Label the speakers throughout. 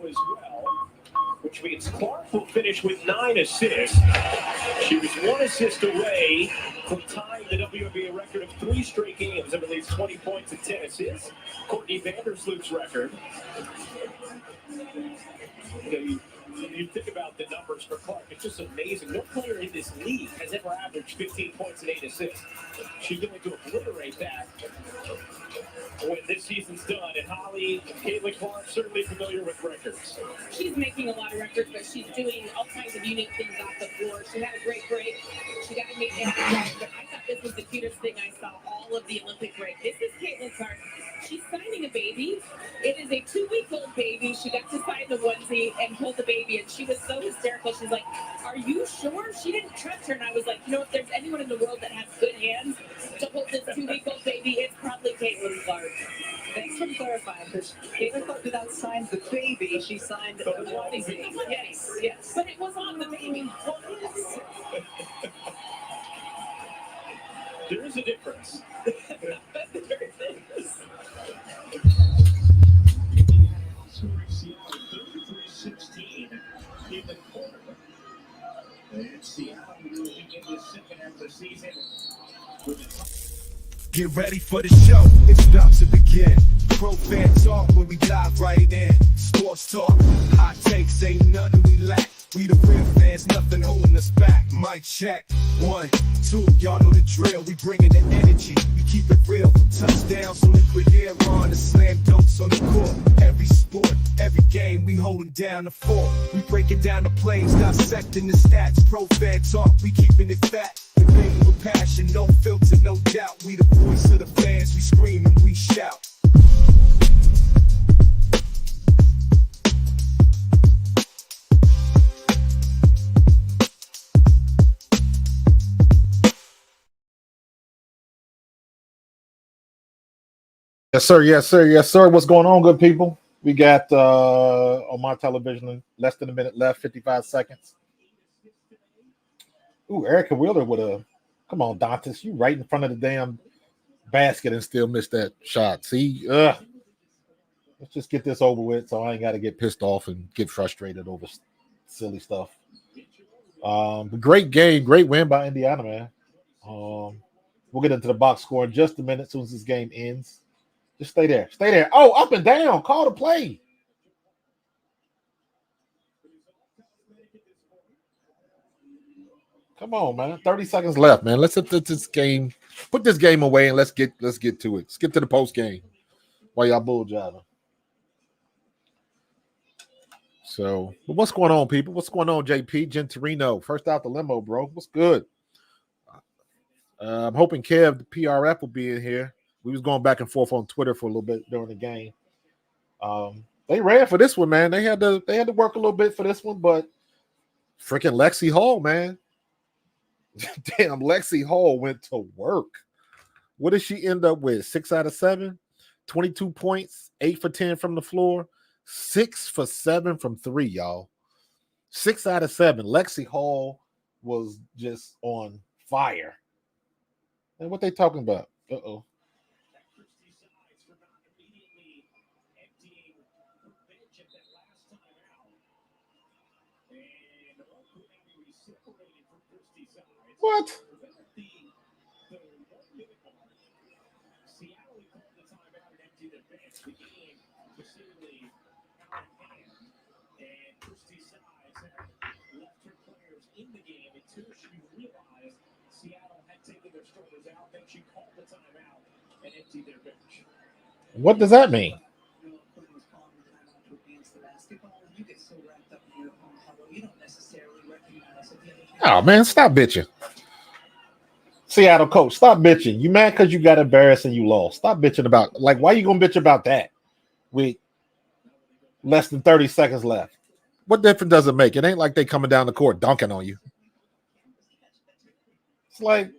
Speaker 1: as well, which means Clark will finish with 9 assists. She was 1 assist away from tying the WNBA record of 3 straight games of at least 20 points and 10 assists. Courtney Vandersloot's record. You think about the numbers for Clark, it's just amazing. No player in this league has ever averaged 15 points and 8 assists. She's going to obliterate that when this season's done. And Holly, Caitlin Clark, certainly familiar with records.
Speaker 2: She's making a lot of records, but she's doing all kinds of unique things off the floor. She had a great break. She got to make it happen. But I thought this was the cutest thing I saw all of the Olympic break. This is Caitlin Clark. She's signing a baby. It is a 2-week-old baby. She got to sign the onesie and hold the baby, and she was so hysterical. She's like, "Are you sure?" She didn't trust her, and I was like, you know, if there's anyone in the world that has good hands to hold this 2-week-old baby, it's probably Caitlin Clark.
Speaker 3: Thanks for clarifying, because Caitlin Clark did not sign the baby. She signed the onesie.
Speaker 2: Yes, yes. But it was on the baby.
Speaker 1: There is a difference.
Speaker 2: There is.
Speaker 1: In the quarter. And Seattle moving into the second half of the season.
Speaker 4: Get ready for the show, it's about to begin. Pro fan talk when we dive right in. Sports talk, hot takes, ain't nothing we lack. We the real fans, nothing holding us back. Mic check, 1, 2, y'all know the drill. We bringing the energy, we keep it real. Touchdowns on liquid air, on the slam dunks on the court. Every sport, every game, we holding down the fort. We breaking down the plays, dissecting the stats. Pro fan talk, we keeping it fat. We bring with passion, no filter, no doubt. We the voice of the fans, we scream and we shout.
Speaker 5: Yes, sir. Yes, sir. Yes, sir. What's going on, good people? We got on my television less than a minute left, 55 seconds. Ooh, Erica Wheeler with a come on, Dantas. You right in front of the damn basket and still missed that shot. See, let's just get this over with so I ain't got to get pissed off and get frustrated over silly stuff. Great game, great win by Indiana, man. We'll get into the box score in just a minute as soon as this game ends. Just stay there. Stay there. Oh, up and down. Call the play. Come on, man. 30 seconds left, man. Let's hit this game. Put this game away and let's get to it. Let's get to the post game while y'all bull jiving. So, but what's going on, people? What's going on, JP? Gentorino, first out the limo, bro. What's good? I'm hoping Kev, the PRF, will be in here. We was going back and forth on Twitter for a little bit during the game. They ran for this one, man. They had to work a little bit for this one, but freaking Lexi Hall, man. Damn, Lexi Hall went to work. What did she end up with? 6 out of 7, 22 points, 8 for 10 from the floor, 6 for 7 from 3, y'all. 6 out of 7. Lexi Hall was just on fire. And what they talking about? Uh-oh. What? What does that mean? Oh, man, stop bitching. Seattle coach, stop bitching. You mad because you got embarrassed and you lost. Stop bitching about, like, why you going to bitch about that with less than 30 seconds left? What difference does it make? It ain't like they coming down the court dunking on you. It's like,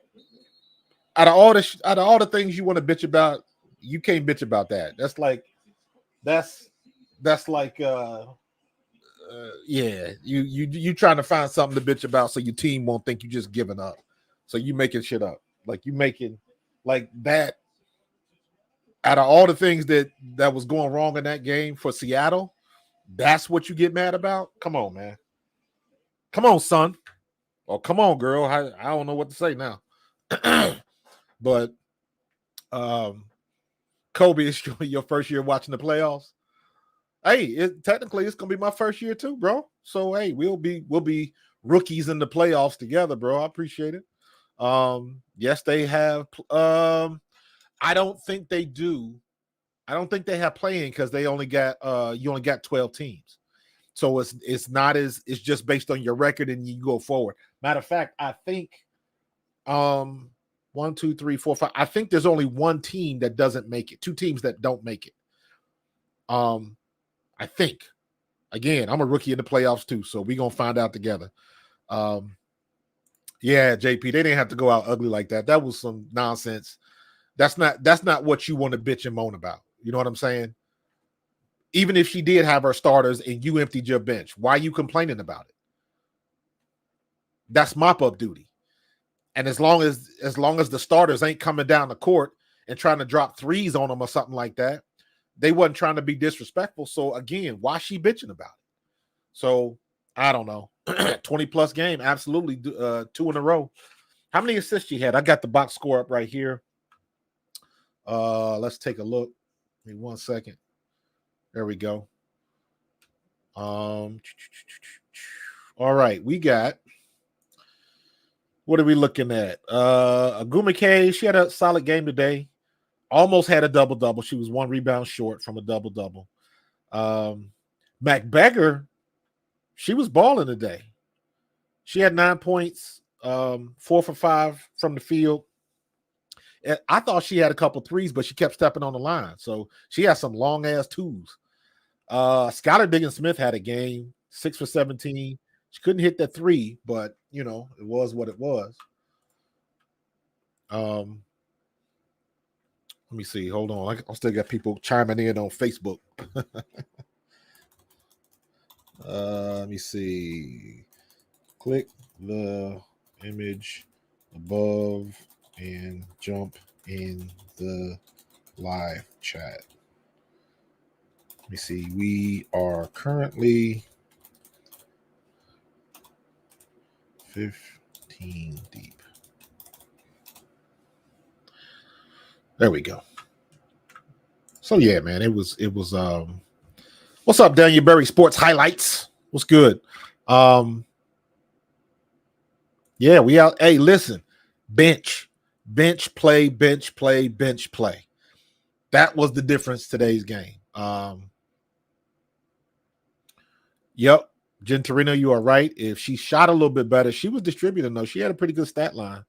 Speaker 5: out of all the things you want to bitch about, you can't bitch about that. That's like you trying to find something to bitch about so your team won't think you just giving up. So you making shit up. Like you making like that. Out of all the things that was going wrong in that game for Seattle, That's what you get mad about? Come on, man. Come on, son. Or come on, girl. I don't know what to say now. But Kobe, is your first year watching the playoffs. Hey, technically it's gonna be my first year too, bro. So hey, we'll be rookies in the playoffs together, bro. I appreciate it. Yes, they have. I don't think they do. I don't think they have playing because they only got you only got 12 teams. So it's not as it's just based on your record and you go forward. Matter of fact, I think 1, 2, 3, 4, 5. I think there's only one team that doesn't make it, two teams that don't make it. I think. Again, I'm a rookie in the playoffs too, so we're gonna find out together. Yeah, JP, they didn't have to go out ugly like that. That was some nonsense. That's not what you want to bitch and moan about. You know what I'm saying? Even if she did have her starters and you emptied your bench, why are you complaining about it? That's mop-up duty. And as long as the starters ain't coming down the court and trying to drop threes on them or something like that, they wasn't trying to be disrespectful. So again, why she bitching about it? So I don't know. 20+ game, absolutely. 2 in a row. How many assists she had? I got the box score up right here. Let's take a look. Give me 1 second. There we go. All right, we got. What are we looking at? Agumike, she had a solid game today. Almost had a double-double. She was 1 rebound short from a double-double. McBeggar, she was balling today. She had 9 points, 4 for 5 from the field. I thought she had a couple threes, but she kept stepping on the line. So she has some long-ass twos. Skylar Diggins-Smith had a game, 6 for 17. She couldn't hit that 3, but, you know, it was what it was. Let me see. Hold on. I still got people chiming in on Facebook. Let me see. Click the image above and jump in the live chat. Let me see. We are currently 15 deep. There we go. So yeah, man, it was what's up, Daniel Berry Sports Highlights? What's good? Yeah, we out. Hey, listen, bench play. That was the difference today's game. Yep, Gentorino, you are right. If she shot a little bit better, she was distributing though. She had a pretty good stat line.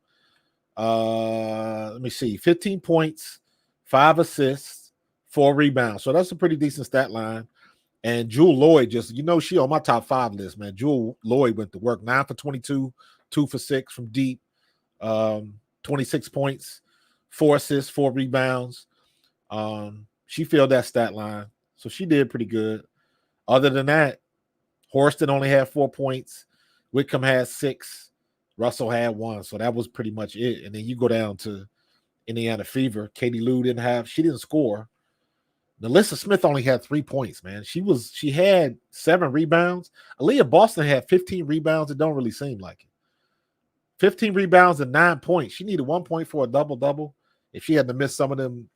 Speaker 5: Let me see, 15 points, 5 assists, 4 rebounds. So that's a pretty decent stat line. And Jewel Lloyd just, you know, she on my top 5 list, man. Jewel Lloyd went to work, 9 for 22, 2 for 6 from deep, 26 points, 4 assists, 4 rebounds. She filled that stat line. So she did pretty good. Other than that, Horston only had 4 points. Whitcomb had 6. Russell had 1. So that was pretty much it. And then you go down to Indiana Fever. Katie Lou she didn't score. Melissa Smith only had 3 points, man. She had 7 rebounds. Aaliyah Boston had 15 rebounds. It don't really seem like it. 15 rebounds and 9 points. She needed 1 point for a double-double. If she had to miss some of them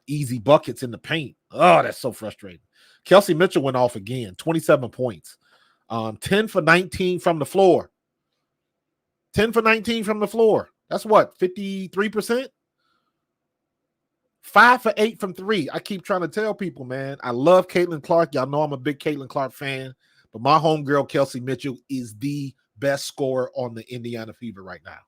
Speaker 5: easy buckets in the paint. Oh, that's so frustrating. Kelsey Mitchell went off again, 27 points. 10 for 19 from the floor. 10 for 19 from the floor. That's what, 53%? 5 for 8 from 3. I keep trying to tell people, man, I love Caitlin Clark. Y'all know I'm a big Caitlin Clark fan, but my homegirl, Kelsey Mitchell, is the best scorer on the Indiana Fever right now.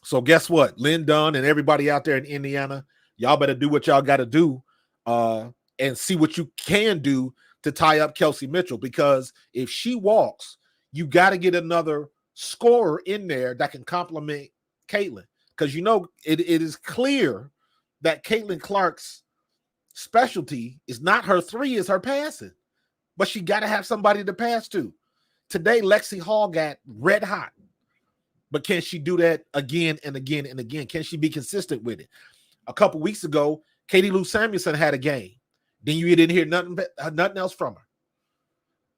Speaker 5: So guess what? Lynn Dunn and everybody out there in Indiana, y'all better do what y'all got to do and see what you can do to tie up Kelsey Mitchell, because if she walks, you got to get another scorer in there that can complement Caitlin, because you know it is clear that Caitlin Clark's specialty is not her 3, is her passing, but she got to have somebody to pass to. Today, Lexi Hall got red hot, but can she do that again and again and again? Can she be consistent with it? A couple weeks ago, Katie Lou Samuelson had a game. Then you didn't hear nothing else from her.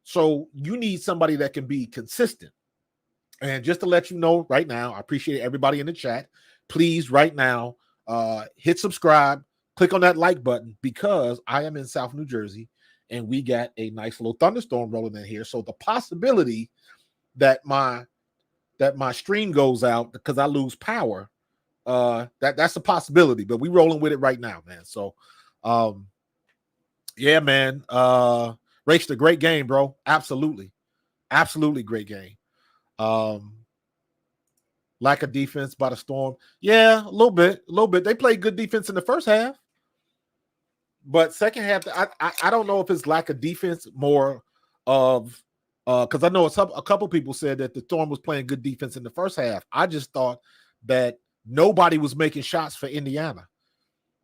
Speaker 5: So you need somebody that can be consistent. And just to let you know right now, I appreciate everybody in the chat. Please, right now, hit subscribe, click on that like button, because I am in South New Jersey and we got a nice little thunderstorm rolling in here. So the possibility that my stream goes out because I lose power, that's a possibility, but we rolling with it right now, man. So yeah, man. Raced a great game, bro. Absolutely great game. Lack of defense by the Storm. Yeah, a little bit. They played good defense in the first half, but second half, I don't know if it's lack of defense, more of because I know a couple people said that the Storm was playing good defense in the first half. I just thought that nobody was making shots for Indiana.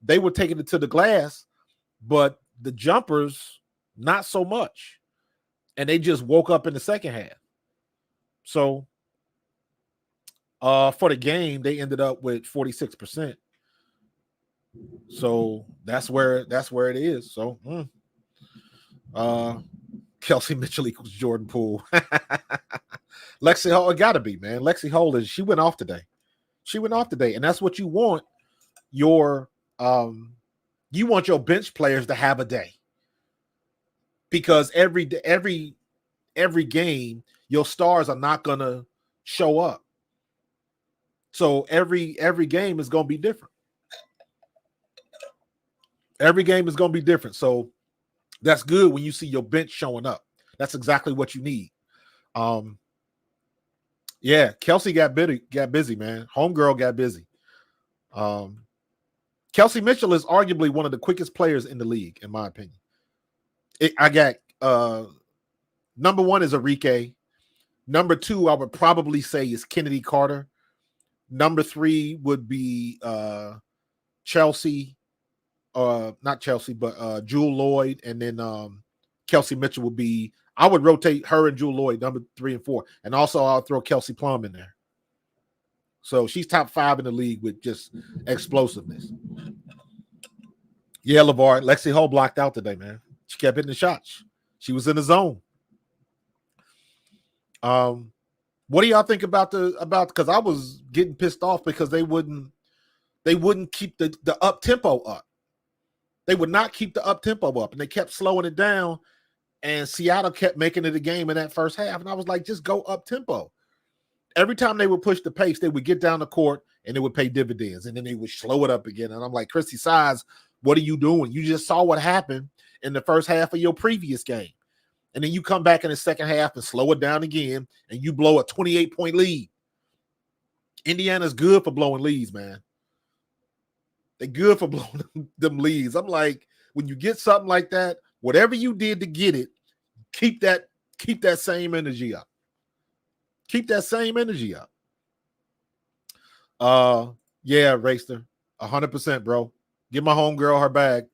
Speaker 5: They were taking it to the glass, but the jumpers, not so much. And they just woke up in the second half. So for the game, they ended up with 46%. So that's where it is. So Kelsey Mitchell equals Jordan Poole. Lexi Hall, it gotta be, man. Lexi Hall she went off today. And that's what you want. You want your bench players to have a day. Because every game, your stars are not gonna show up. So every game is gonna be different. Every game is gonna be different. So that's good when you see your bench showing up. That's exactly what you need. Yeah, Kelsey got busy, man. Homegirl got busy. Kelsey Mitchell is arguably one of the quickest players in the league, in my opinion. I got number one is Enrique. Number two, I would probably say is Kennedy Carter. Number three would be Chelsea. Not Chelsea, but Jewel Lloyd. And then Kelsey Mitchell would be, I would rotate her and Jewel Lloyd, number 3 and 4. And also I'll throw Kelsey Plum in there. So she's top 5 in the league with just explosiveness. Yeah, LeVar. Lexi Hall blocked out today, man. She kept hitting the shots. She was in the zone. What do y'all think about because I was getting pissed off because they wouldn't keep the up tempo up. They would not keep the up tempo up, and they kept slowing it down. And Seattle kept making it a game in that first half. And I was like, just go up tempo. Every time they would push the pace, they would get down the court and it would pay dividends. And then they would slow it up again. And I'm like, Christy Sides, what are you doing? You just saw what happened in the first half of your previous game. And then you come back in the second half and slow it down again, and you blow a 28-point lead. Indiana's good for blowing leads, man. They're good for blowing them leads. I'm like, when you get something like that, whatever you did to get it, keep that same energy up. Keep that same energy up. Yeah, Racer, 100%, bro. Give my homegirl her bag.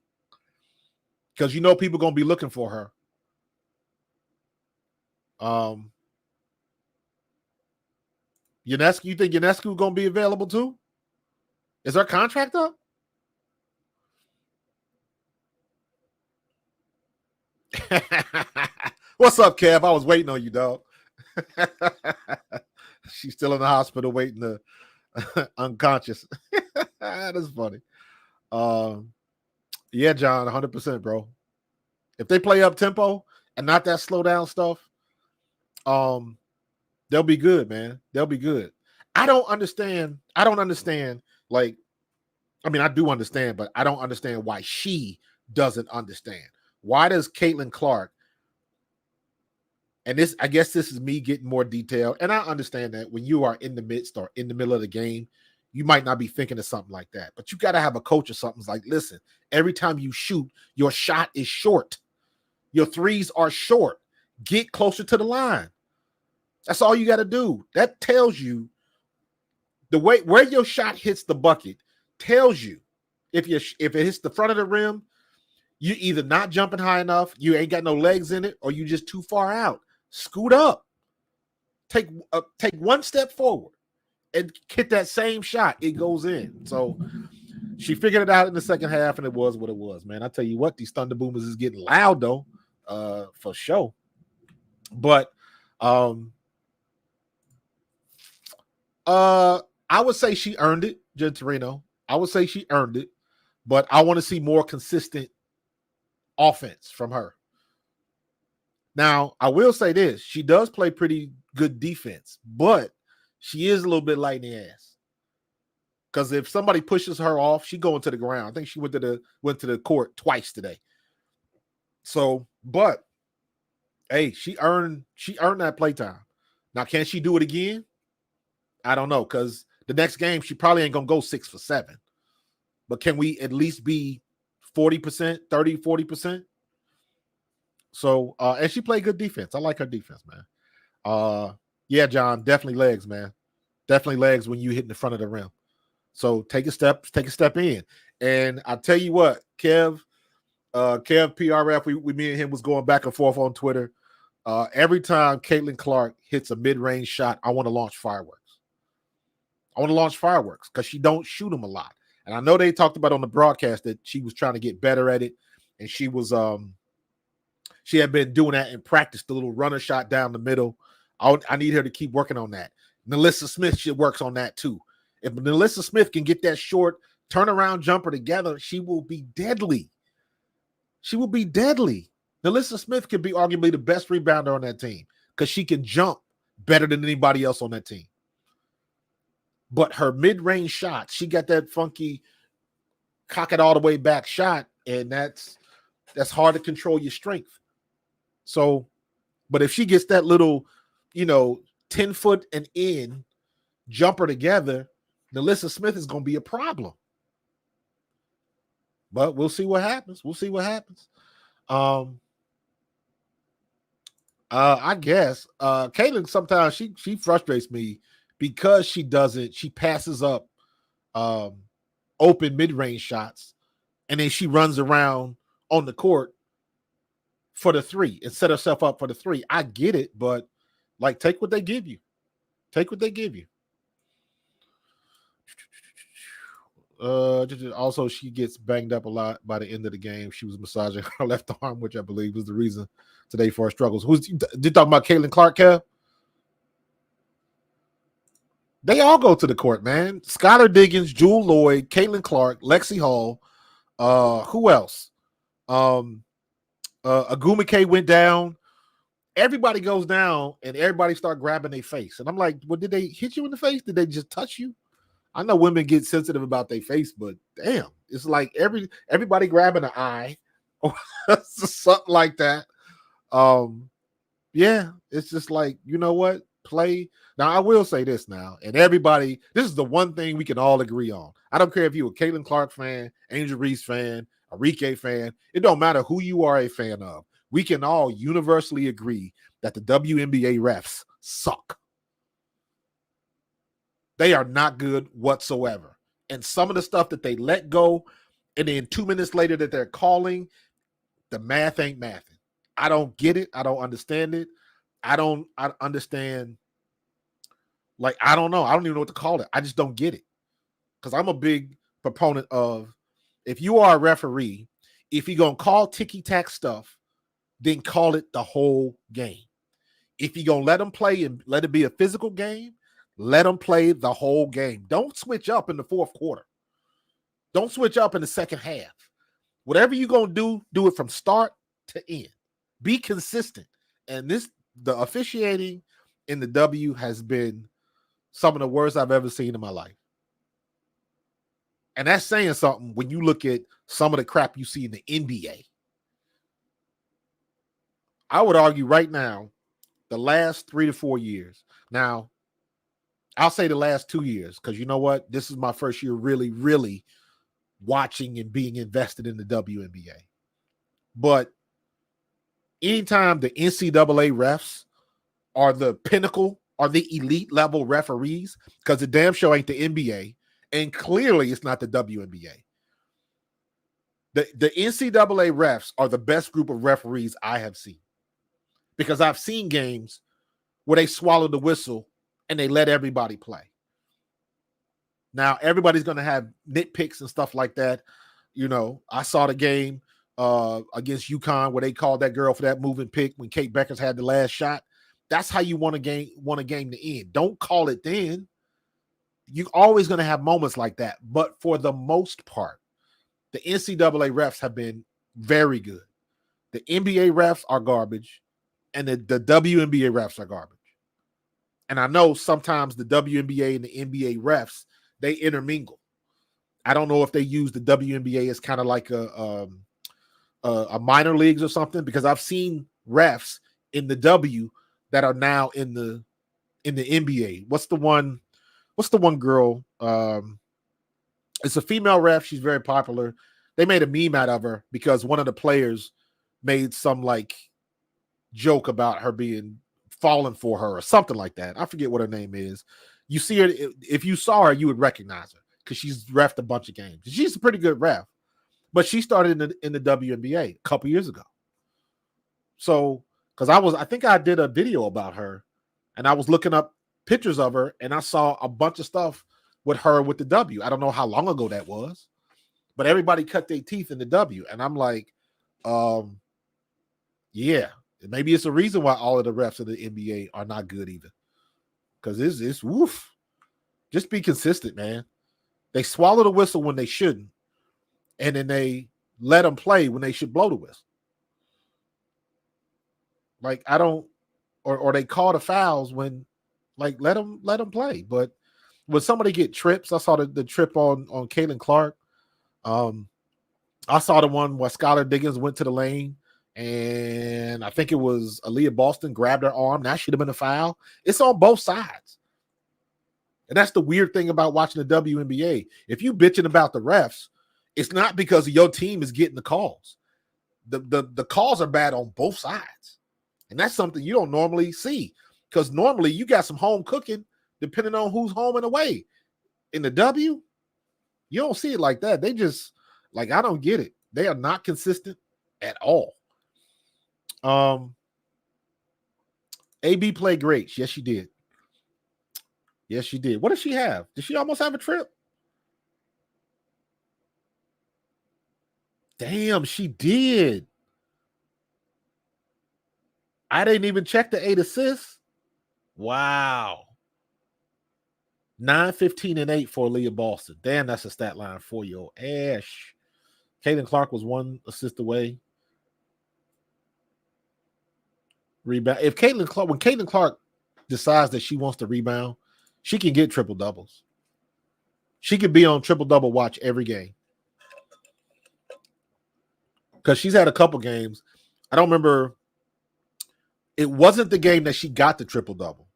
Speaker 5: Because you know people going to be looking for her. Ionescu, you think Ionescu going to be available too? Is her contract up? What's up, Kev? I was waiting on you, dog. She's still in the hospital waiting to unconscious. That is funny. Yeah, John, 100%, bro. If they play up tempo and not that slow down stuff, they'll be good, man. They'll be good. I don't understand. Like, I mean, I do understand, but I don't understand why she doesn't understand. Why does Caitlin Clark, and this, I guess this is me getting more detail, and I understand that when you are in the midst or in the middle of the game, you might not be thinking of something like that, but you got to have a coach or something like, listen, every time you shoot, your shot is short. Your threes are short. Get closer to the line. That's all you got to do. That tells you the way where your shot hits the bucket tells you if it hits the front of the rim, you either not jumping high enough, you ain't got no legs in it, or you just too far out. Scoot up. Take one step forward and hit that same shot. It goes in. So She figured it out in the second half, and it was what it was, man. I tell you what, these Thunder Boomers is getting loud though, for sure. But I would say she earned it, Jen Torino. I would say she earned it, but I want to see more consistent offense from her. Now, I will say this. She does play pretty good defense, but she is a little bit light in the ass. Because if somebody pushes her off, she going to the ground. I think she went to the court twice today. So, but hey, she earned that playtime. Now, can she do it again? I don't know, because the next game she probably ain't gonna go 6 for 7. But can we at least be 40%, 30, 40%? So, and she played good defense. I like her defense, man. Yeah, John, definitely legs, man. Definitely legs when you hit in the front of the rim. So take a step in. And I tell you what, Kev PRF, me and him was going back and forth on Twitter. Every time Caitlin Clark hits a mid-range shot, I want to launch fireworks. Because she don't shoot them a lot. And I know they talked about on the broadcast that she was trying to get better at it. And she was she had been doing that in practice, the little runner shot down the middle. I need her to keep working on that. Melissa Smith, she works on that too. If Melissa Smith can get that short turnaround jumper together, she will be deadly. Melissa Smith could be arguably the best rebounder on that team because she can jump better than anybody else on that team. But her mid-range shots, she got that funky cock it all the way back shot, and that's hard to control your strength. So, but if she gets that little, 10-foot and in jumper together, Melissa Smith is going to be a problem. But we'll see what happens. I guess Caitlin sometimes she frustrates me because she passes up open mid-range shots, and then she runs around on the court for the three and set herself up for the three. I get it, but like, take what they give you. Also, she gets banged up a lot by the end of the game. She was massaging her left arm, which I believe was the reason today for her struggles. Did you talk about Caitlin Clark, Kev? They all go to the court, man. Skylar Diggins, Jewel Lloyd, Caitlin Clark, Lexi Hall. Who else? Agumake went down. Everybody goes down, and everybody start grabbing their face. And I'm like, well, did they hit you in the face? Did they just touch you? I know women get sensitive about their face, but damn, it's like everybody grabbing an eye or something like that. Yeah, it's just like, you know what? Play. Now, I will say this now, and everybody, this is the one thing we can all agree on. I don't care if you're a Caitlin Clark fan, Angel Reese fan, a Rike fan. It don't matter who you are a fan of. We can all universally agree that the WNBA refs suck. They are not good whatsoever. And some of the stuff that they let go, and then 2 minutes later that they're calling, the math ain't mathing. I don't get it. I don't understand it. I understand. Like, I don't know. I don't even know what to call it. I just don't get it. Because I'm a big proponent of, if you are a referee, if you're going to call ticky-tack stuff, then call it the whole game. If you're going to let them play and let it be a physical game, let them play the whole game. Don't switch up in the fourth quarter. Don't switch up in the second half. Whatever you're going to do it from start to end. Be consistent. And the officiating in the W has been some of the worst I've ever seen in my life. And that's saying something when you look at some of the crap you see in the NBA. I would argue right now, the last 3 to 4 years. Now, I'll say the last 2 years, because you know what? This is my first year really, really watching and being invested in the WNBA. But anytime the NCAA refs are the pinnacle, are the elite level referees, because the damn show ain't the NBA, and clearly it's not the WNBA. The NCAA refs are the best group of referees I have seen, because I've seen games where they swallow the whistle and they let everybody play. Now everybody's going to have nitpicks and stuff like that. You know, I saw the game against UConn where they called that girl for that moving pick when Kate Beckers had the last shot. That's how you want a game to end. Don't call it then. You're always going to have moments like that. But for the most part, the NCAA refs have been very good. The NBA refs are garbage, and the WNBA refs are garbage. And I know sometimes the WNBA and the NBA refs, they intermingle. I don't know if they use the WNBA as kind of like a minor leagues or something, because I've seen refs in the W that are now in the NBA. What's the one girl? It's a female ref. She's very popular. They made a meme out of her because one of the players made some like joke about her being falling for her or something like that. I forget what her name is. You see her, if you saw her, you would recognize her because she's refed a bunch of games. She's a pretty good ref, but she started in the WNBA a couple years ago. So, because I think I did a video about her, and I was looking up pictures of her, and I saw a bunch of stuff with her with the W. I don't know how long ago that was, but everybody cut their teeth in the W, and I'm like, yeah, maybe it's a reason why all of the refs of the NBA are not good either. Because it's woof. Just be consistent, man. They swallow the whistle when they shouldn't, and then they let them play when they should blow the whistle. Like I don't, or they call the fouls when, like let them play. But when somebody get trips, I saw the trip on Caitlin Clark. I saw the one where Skylar Diggins went to the lane, and I think it was Aaliyah Boston grabbed her arm. That should have been a foul. It's on both sides. And that's the weird thing about watching the WNBA. If you bitching about the refs, it's not because your team is getting the calls. The calls are bad on both sides. And that's something you don't normally see, because normally you got some home cooking depending on who's home and away. In the W, you don't see it like that. They just, like, I don't get it. They are not consistent at all. AB played great. Yes, she did. Yes, she did. What did she have? Did she almost have a trip? Damn, she did. I didn't even check the 8 assists. Wow. 9, 15, and 8 for Leah Boston. Damn, that's a stat line for your ash. Caitlin Clark was 1 assist away. Rebound. When Caitlin Clark decides that she wants to rebound, she can get triple doubles. She could be on triple double watch every game. Because she's had a couple games. I don't remember. It wasn't the game that she got the triple double,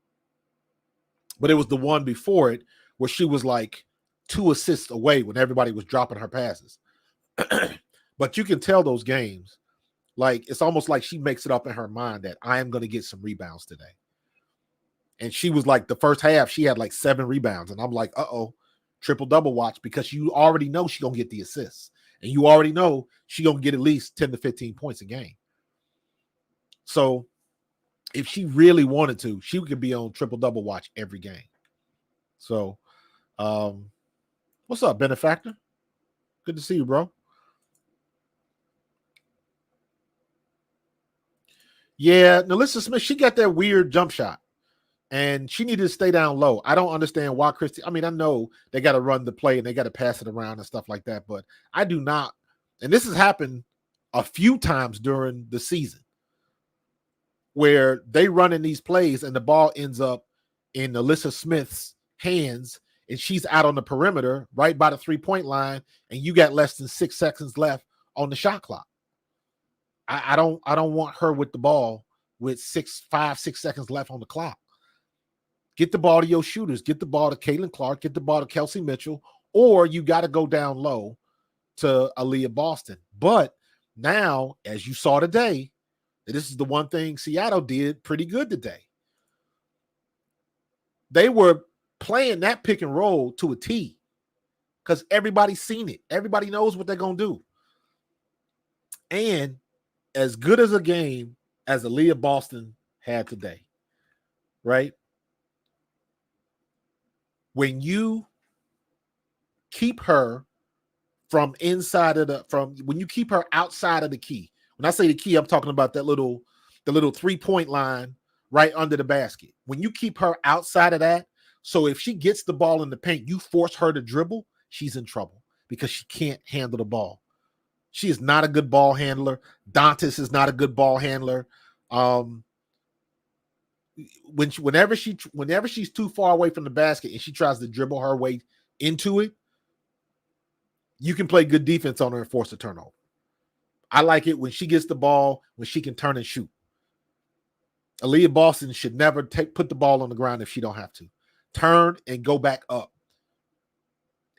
Speaker 5: but it was the one before it where she was like 2 assists away when everybody was dropping her passes. But you can tell those games, like it's almost like she makes it up in her mind that I am going to get some rebounds today. And she was like, the first half, she had like 7 rebounds. And I'm like, triple double watch, because you already know she's going to get the assists. And you already know she's going to get at least 10 to 15 points a game. So if she really wanted to, she could be on triple double watch every game. So, what's up, Benefactor? Good to see you, bro. Yeah, Nalissa Smith, she got that weird jump shot, and she needed to stay down low. I don't understand why Christy. I mean, I know they got to run the play and they got to pass it around and stuff like that, but I do not. And this has happened a few times during the season, where they run in these plays and the ball ends up in Alyssa Smith's hands, and she's out on the perimeter right by the 3-point line, and you got less than 6 seconds left on the shot clock. I don't want her with the ball with 5, 6 seconds left on the clock. Get the ball to your shooters. Get the ball to Caitlin Clark. Get the ball to Kelsey Mitchell, or you got to go down low to Aaliyah Boston. But now, as you saw today, this is the one thing Seattle did pretty good today. They were playing that pick and roll to a T because everybody's seen it. Everybody knows what they're going to do. And as good as a game as Aaliyah Boston had today, right? When you keep her from inside of when you keep her outside of the key. When I say the key, I'm talking about the little 3-point line right under the basket. When you keep her outside of that, so if she gets the ball in the paint, you force her to dribble, she's in trouble because she can't handle the ball. She is not a good ball handler. Dantas is not a good ball handler. Whenever she's too far away from the basket and she tries to dribble her way into it, you can play good defense on her and force a turnover. I like it when she gets the ball, when she can turn and shoot. Aaliyah Boston should never put the ball on the ground if she don't have to. Turn and go back up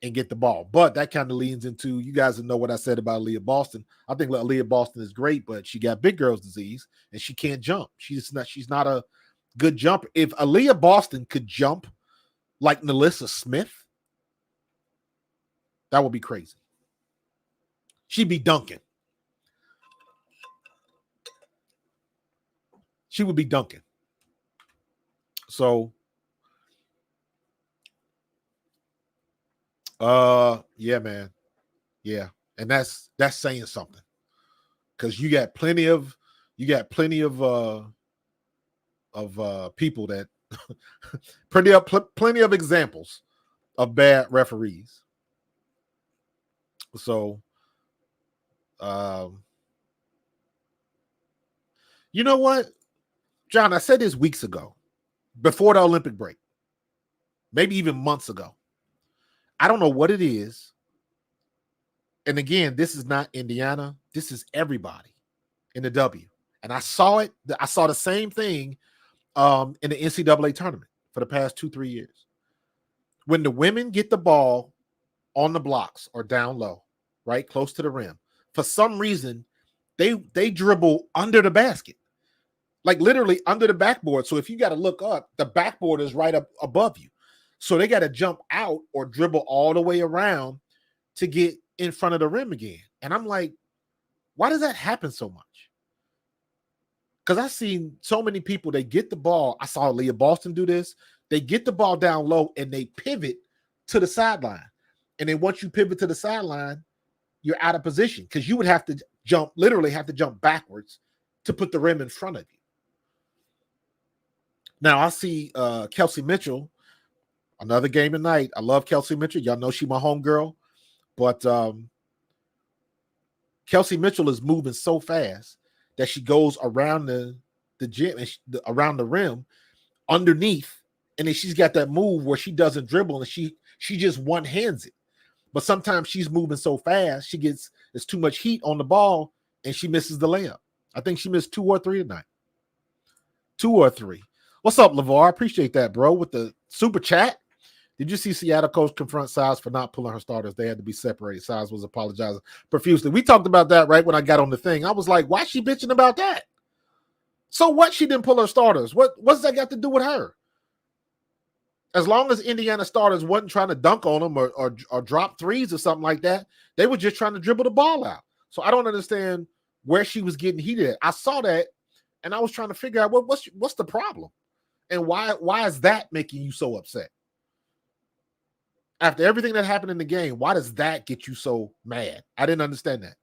Speaker 5: and get the ball. But that kind of leans into, you guys know what I said about Aaliyah Boston. I think Aaliyah Boston is great, but she got big girl's disease and she can't jump. She's not a good jumper. If Aaliyah Boston could jump like Nalissa Smith, that would be crazy. She'd be dunking. She would be dunking. So, yeah, man. Yeah. And that's saying something. Because you got plenty of people that plenty of examples of bad referees. So, you know what, John, I said this weeks ago, before the Olympic break, maybe even months ago. I don't know what it is. And again, this is not Indiana. This is everybody in the W. And I saw it. I saw the same thing in the NCAA tournament for the past 2-3 years. When the women get the ball on the blocks or down low, right, close to the rim, for some reason, they dribble under the basket, like literally under the backboard. So if you got to look up, the backboard is right up above you. So they got to jump out or dribble all the way around to get in front of the rim again. And I'm like, why does that happen so much? Because I've seen so many people, they get the ball. I saw Leah Boston do this. They get the ball down low and they pivot to the sideline. And then once you pivot to the sideline, you're out of position because you would have to literally have to jump backwards to put the rim in front of you. Now I see Kelsey Mitchell, another game tonight. I love Kelsey Mitchell. Y'all know she my homegirl. But Kelsey Mitchell is moving so fast that she goes around the gym and around the rim underneath, and then she's got that move where she doesn't dribble and she just one hands it. But sometimes she's moving so fast, it's too much heat on the ball and she misses the layup. I think she missed 2 or 3 tonight. 2 or 3. What's up, LeVar? I appreciate that, bro, with the super chat. Did you see Seattle coach confront Size for not pulling her starters? They had to be separated. Size was apologizing profusely. We talked about that right when I got on the thing. I was like, why is she bitching about that? So what? She didn't pull her starters. What's that got to do with her? As long as Indiana starters wasn't trying to dunk on them or drop threes or something like that, they were just trying to dribble the ball out. So I don't understand where she was getting heated at. I saw that, and I was trying to figure out what's the problem, and why is that making you so upset? After everything that happened in the game, why does that get you so mad? I didn't understand that.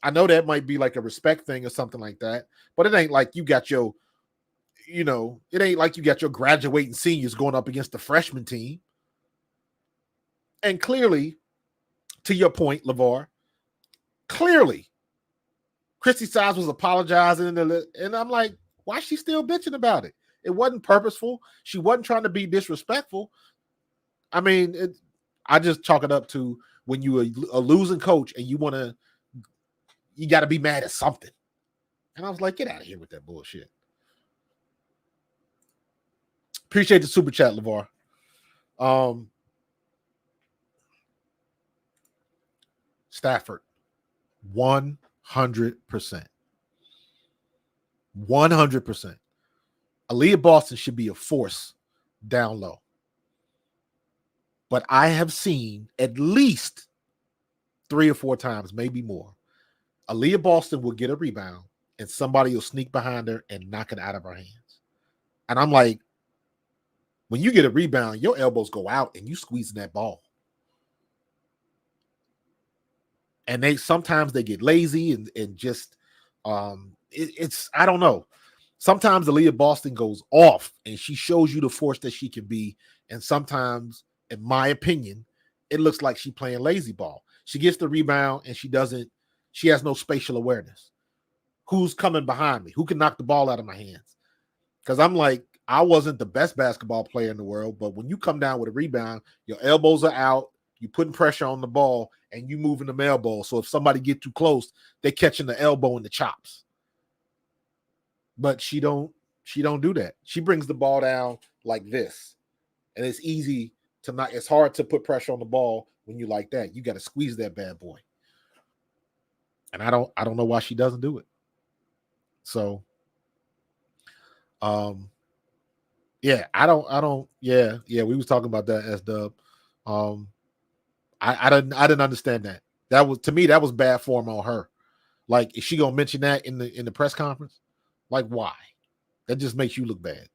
Speaker 5: I know that might be like a respect thing or something like that, but it ain't like you got your graduating seniors going up against the freshman team. And clearly, to your point, LeVar, clearly, Christy Size was apologizing, and I'm like, why is she still bitching about it? It wasn't purposeful. She wasn't trying to be disrespectful. I mean, I just chalk it up to when you a losing coach and you got to be mad at something. And I was like, get out of here with that bullshit. Appreciate the super chat, LeVar. Stafford, 100%. 100%. Aaliyah Boston should be a force down low. But I have seen at least 3 or 4 times, maybe more, Aaliyah Boston will get a rebound and somebody will sneak behind her and knock it out of her hands. And I'm like, when you get a rebound, your elbows go out and you squeezing that ball. And sometimes they get lazy and just it's I don't know. Sometimes Aaliyah Boston goes off and she shows you the force that she can be. And sometimes, in my opinion, it looks like she's playing lazy ball. She gets the rebound and she has no spatial awareness. Who's coming behind me? Who can knock the ball out of my hands? Because I'm like, I wasn't the best basketball player in the world, but when you come down with a rebound, your elbows are out, you're putting pressure on the ball, and you moving the elbow. So if somebody get too close, they're catching the elbow and the chops. But she don't do that. She brings the ball down like this. And it's easy to not, it's hard to put pressure on the ball when you like that. You got to squeeze that bad boy. And I don't know why she doesn't do it. So yeah, we was talking about that as the I didn't understand that. That was, to me, that was bad form on her. Like, is she gonna mention that in the press conference? Like, why? That just makes you look bad.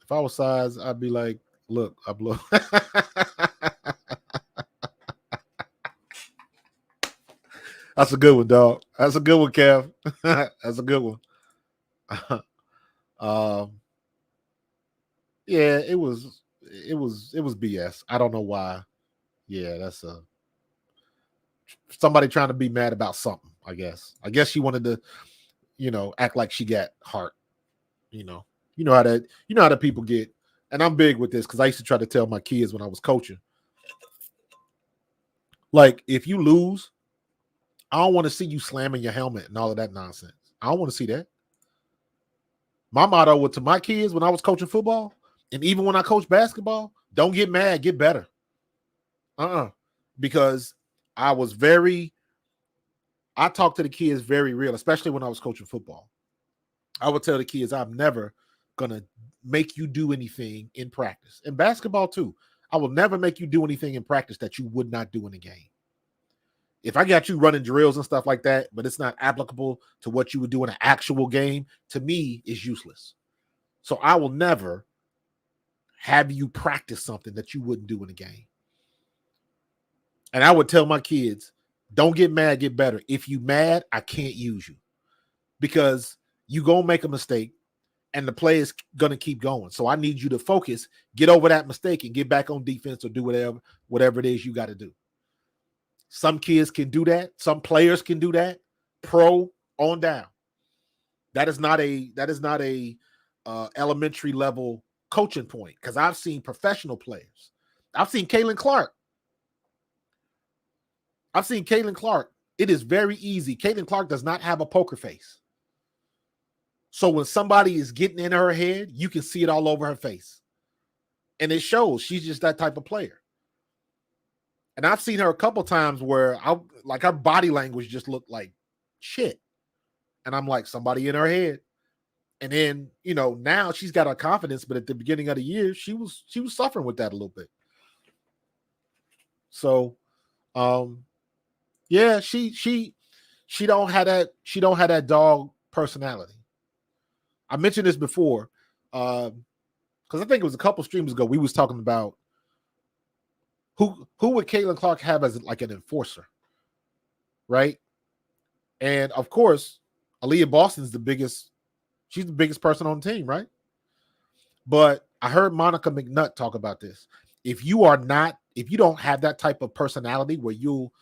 Speaker 5: If I was size, I'd be like, look, I blow. That's a good one, dog. That's a good one, Kev. That's a good one. Yeah, it was BS. I don't know why. Yeah, that's somebody trying to be mad about something, I guess. I guess she wanted to, act like she got heart. You know how that people get. And I'm big with this because I used to try to tell my kids when I was coaching. Like, if you lose, I don't want to see you slamming your helmet and all of that nonsense. I don't want to see that. My motto to my kids when I was coaching football, and even when I coach basketball, don't get mad, get better. Because I talked to the kids very real, especially when I was coaching football. I would tell the kids, I'm never going to make you do anything in practice. In basketball, too, I will never make you do anything in practice that you would not do in a game. If I got you running drills and stuff like that, but it's not applicable to what you would do in an actual game, to me, is useless. So I will never have you practice something that you wouldn't do in a game. And I would tell my kids, don't get mad, get better. If you mad, I can't use you. Because you going to make a mistake and the play is going to keep going. So I need you to focus, get over that mistake and get back on defense or do whatever it is you got to do. Some kids can do that. Some players can do that. Pro on down. That is not a elementary level coaching point, because I've seen professional players. I've seen Caitlin Clark. It is very easy. Caitlin Clark does not have a poker face. So when somebody is getting in her head, you can see it all over her face. And it shows. She's just that type of player. And I've seen her a couple times where her body language just looked like shit. And I'm like, somebody in her head. And then, now she's got her confidence, but at the beginning of the year, she was suffering with that a little bit. So, yeah, she don't have that dog personality. I mentioned this before, because I think it was a couple streams ago. We was talking about who would Caitlin Clark have as like an enforcer, right? And of course, Aaliyah Boston's she's the biggest person on the team, right? But I heard Monica McNutt talk about this. If you don't have that type of personality where you'll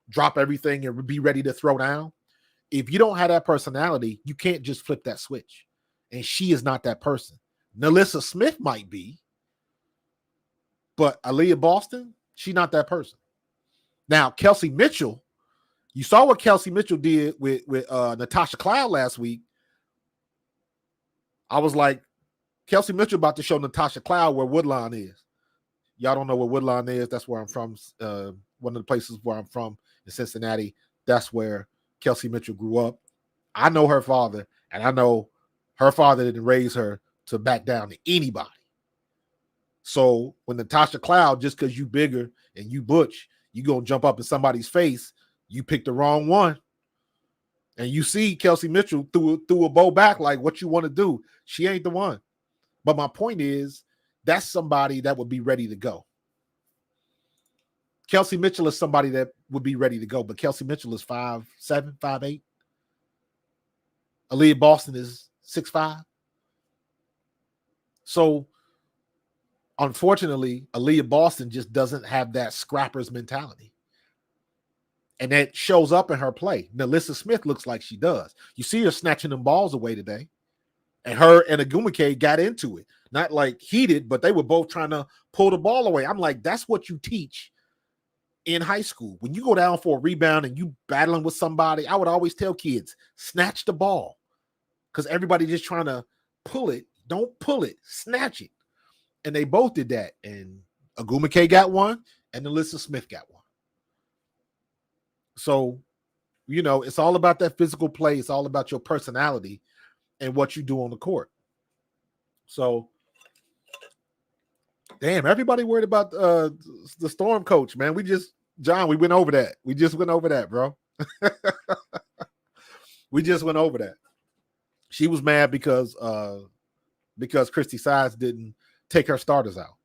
Speaker 5: drop everything and be ready to throw down, if you don't have that personality, you can't just flip that switch. And she is not that person. Nalissa Smith might be, but Aaliyah Boston, she's not that person. Now, Kelsey Mitchell, you saw what Kelsey Mitchell did with Natasha Cloud last week. I was like, Kelsey Mitchell about to show Natasha Cloud where Woodlawn is. Y'all don't know where Woodlawn is. That's where I'm from. One of the places where I'm from in Cincinnati. That's where Kelsey Mitchell grew up. I know her father, and I know her father didn't raise her to back down to anybody. So when Natasha Cloud, just because you bigger and you butch, you going to jump up in somebody's face, you picked the wrong one. And you see Kelsey Mitchell threw a bow back like, what you want to do? She ain't the one. But my point is, that's somebody that would be ready to go. Kelsey Mitchell is somebody that would be ready to go, but Kelsey Mitchell is 5'7", 5'8". Aaliyah Boston is 6'5". So, unfortunately, Aaliyah Boston just doesn't have that scrapper's mentality. And that shows up in her play. Nalissa Smith looks like she does. You see her snatching them balls away today. And her and Agumake got into it. Not like heated, but they were both trying to pull the ball away. I'm like, that's what you teach in high school. When you go down for a rebound and you battling with somebody, I would always tell kids, snatch the ball. Because everybody just trying to pull it. Don't pull it. Snatch it. And they both did that. And Agumake got one, and Nalissa Smith got one. So, you know, it's all about that physical play. It's all about your personality and what you do on the court. So, damn, everybody worried about the Storm coach, man. We went over that. We just went over that, bro. We just went over that. She was mad because Christy Sides didn't take her starters out.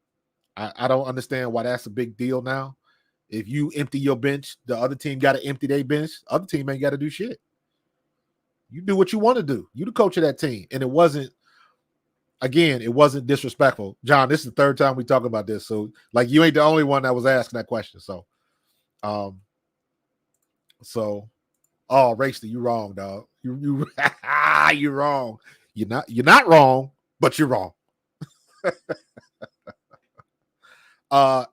Speaker 5: I don't understand why that's a big deal now. If you empty your bench, the other team got to empty their bench. The other team ain't got to do shit. You do what you want to do. You the coach of that team. And it wasn't disrespectful. John, this is the third time we talk about this. So, like, you ain't the only one that was asking that question. So, Rachel, you wrong, dog. You're wrong. You're not wrong, but you're wrong.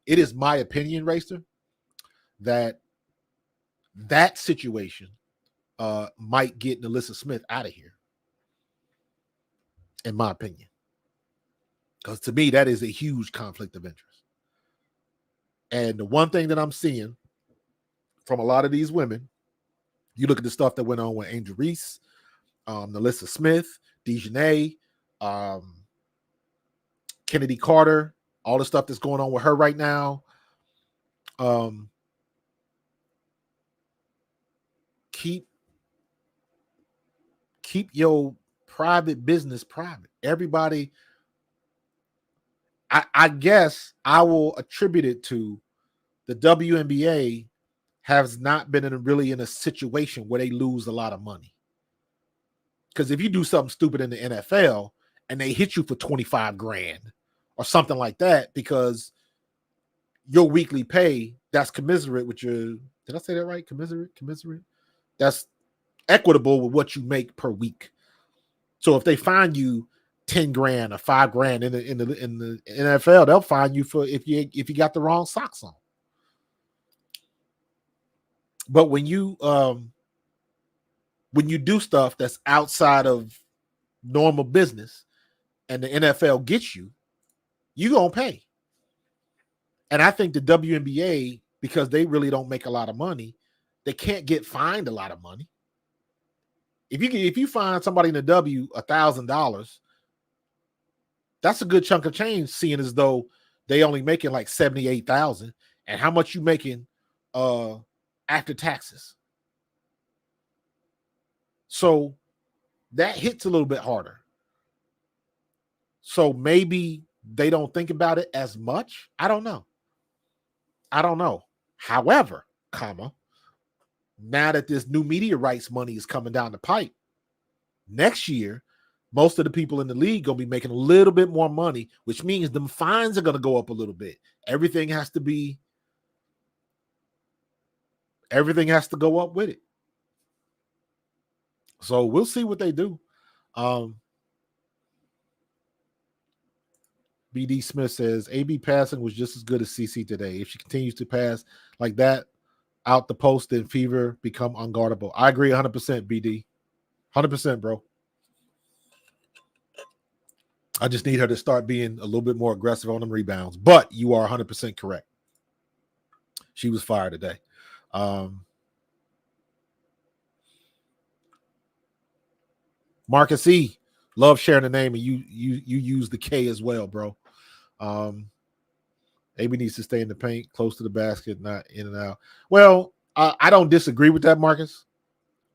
Speaker 5: It is my opinion, Racer, that situation might get Nalissa Smith out of here. In my opinion. Because to me, that is a huge conflict of interest. And the one thing that I'm seeing from a lot of these women, you look at the stuff that went on with Angel Reese, Nalissa Smith, Dejanay, Kennedy Carter, all the stuff that's going on with her right now. Keep your private business private. Everybody, I guess I will attribute it to the WNBA has not been in a situation where they lose a lot of money. Because if you do something stupid in the NFL and they hit you for 25 grand or something like that, because your weekly pay, that's commiserate with your, did I say that right? Commiserate. That's equitable with what you make per week. So if they find you 10 grand or 5 grand in the NFL, they'll fine you for if you got the wrong socks on. But when you do stuff that's outside of normal business and the NFL gets you, you gonna pay. And I think the WNBA, because they really don't make a lot of money, they can't get fined a lot of money. If you find somebody in the W $1,000, that's a good chunk of change, seeing as though they only making like 78,000. And how much you making after taxes? So that hits a little bit harder. So maybe they don't think about it as much. I don't know. However, now that this new media rights money is coming down the pipe, next year, most of the people in the league going to be making a little bit more money, which means them fines are going to go up a little bit. Everything has to go up with it. So we'll see what they do. BD Smith says AB passing was just as good as CC today. If she continues to pass like that out the post, then Fever become unguardable. I agree 100%, BD. 100%, bro. I just need her to start being a little bit more aggressive on them rebounds. But you are 100% correct. She was fired today. Marcus E. Love sharing the name, and you use the K as well, bro. AB needs to stay in the paint, close to the basket, not in and out. Well, I don't disagree with that, Marcus.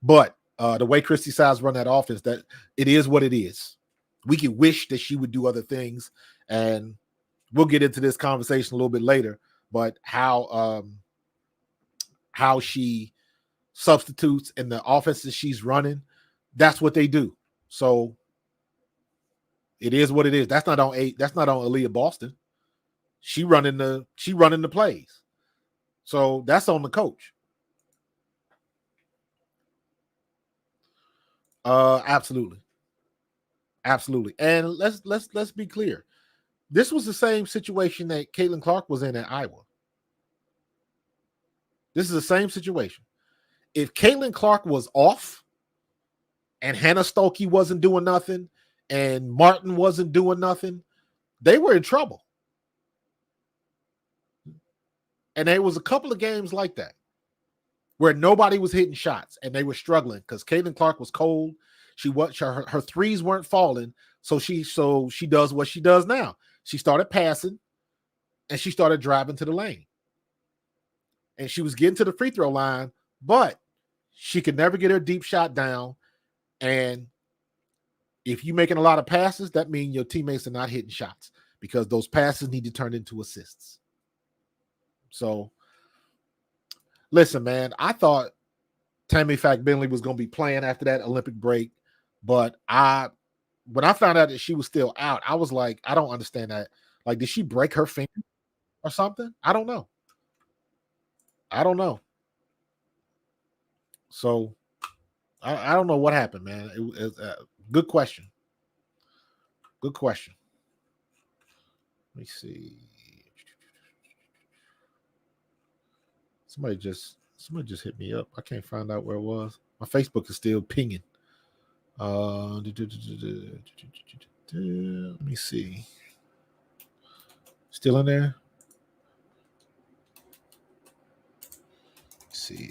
Speaker 5: But the way Christy Sides run that offense, that it is what it is. We could wish that she would do other things, and we'll get into this conversation a little bit later, but how she substitutes in the offenses she's running, that's what they do. So it is what it is. That's not on Aaliyah Boston. She running the plays. So that's on the coach. Absolutely. Absolutely. And let's be clear. This was the same situation that Caitlin Clark was in at Iowa. This is the same situation. If Caitlin Clark was off and Hannah Stokey wasn't doing nothing and Martin wasn't doing nothing, they were in trouble. And there was a couple of games like that where nobody was hitting shots and they were struggling because Caitlin Clark was cold. Her threes weren't falling, so she does what she does now. She started passing and she started driving to the lane. And she was getting to the free throw line, but she could never get her deep shot down. And if you're making a lot of passes, that means your teammates are not hitting shots because those passes need to turn into assists. So, listen, man, I thought Tammy Fack-Bentley was going to be playing after that Olympic break, but when I found out that she was still out, I was like, I don't understand that. Like, did she break her finger or something? I don't know. So, I don't know what happened, man. It good question. Good question. Let me see. Somebody just hit me up. I can't find out where it was. My Facebook is still pinging. Let me see. Still in there? Let's see.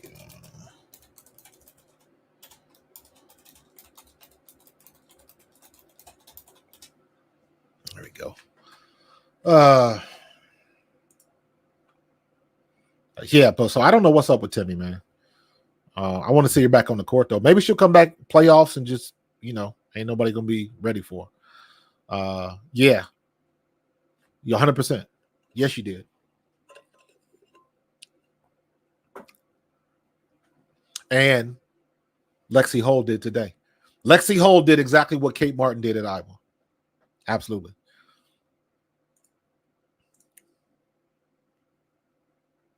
Speaker 5: There we go. Yeah, but so I don't know what's up with Timmy, man. I want to see her back on the court though. Maybe she'll come back playoffs and just, ain't nobody gonna be ready for her. Yeah. You 100%. Yes, you did. And Lexi Hull did today. Lexi Hull did exactly what Kate Martin did at Iowa. Absolutely.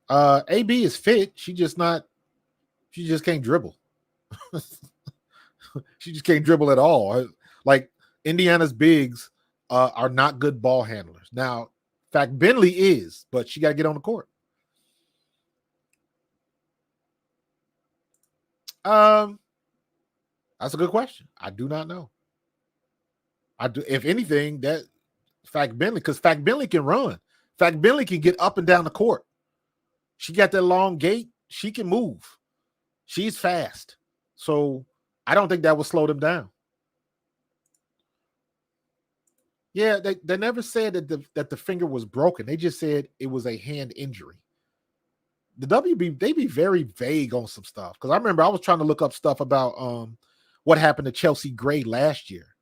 Speaker 5: AB is fit. She just can't dribble. She just can't dribble at all. Like Indiana's bigs are not good ball handlers. Now, Fack-Bentley is, but she got to get on the court. That's a good question. I do not know. If anything, that Fack-Bentley, because Fack-Bentley can run. Fack-Bentley can get up and down the court. She got that long gait. She can move. She's fast. So I don't think that will slow them down. Yeah, they never said that the finger was broken. They just said it was a hand injury. The WB, they be very vague on some stuff. Because I remember I was trying to look up stuff about what happened to Chelsea Gray last year.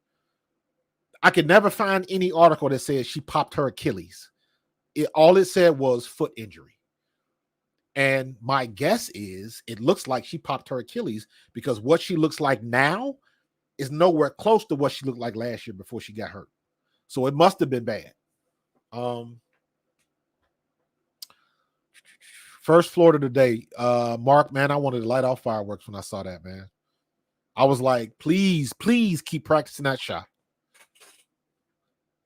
Speaker 5: I could never find any article that said she popped her Achilles. All it said was foot injury. And my guess is it looks like she popped her Achilles because what she looks like now is nowhere close to what she looked like last year before she got hurt. So it must have been bad. First Florida today. Mark, man, I wanted to light off fireworks when I saw that, man. I was like, please keep practicing that shot.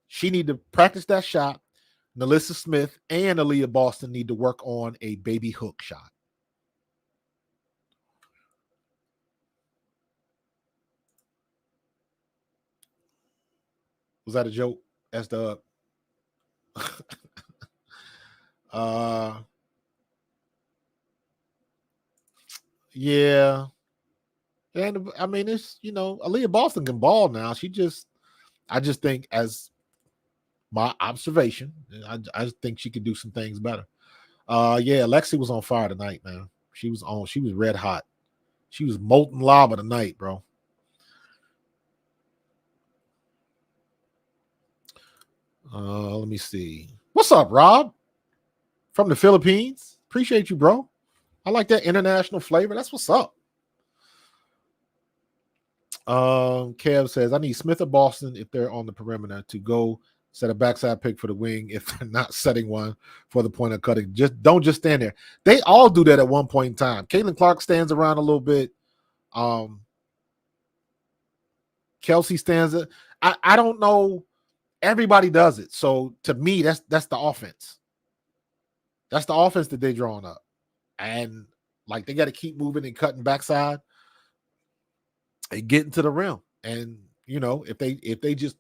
Speaker 5: She need to practice that shot. Nalissa Smith and Aaliyah Boston need to work on a baby hook shot. Was that a joke? That's the yeah. And I mean, it's Aaliyah Boston can ball now. I just think as my observation, I think she could do some things better. Yeah, Lexi was on fire tonight, man. She was red hot. She was molten lava tonight, bro. Let me see. What's up, Rob? From the Philippines. Appreciate you, bro. I like that international flavor. That's what's up. Kev says, I need Smith or Boston if they're on the perimeter to go set a backside pick for the wing if they're not setting one for the point of cutting. Don't just stand there. They all do that at one point in time. Caitlin Clark stands around a little bit. Kelsey stands it. I don't know. Everybody does it. So to me, that's the offense. That's the offense that they're drawing up. And like they got to keep moving and cutting backside and getting to the rim. And you know, if they just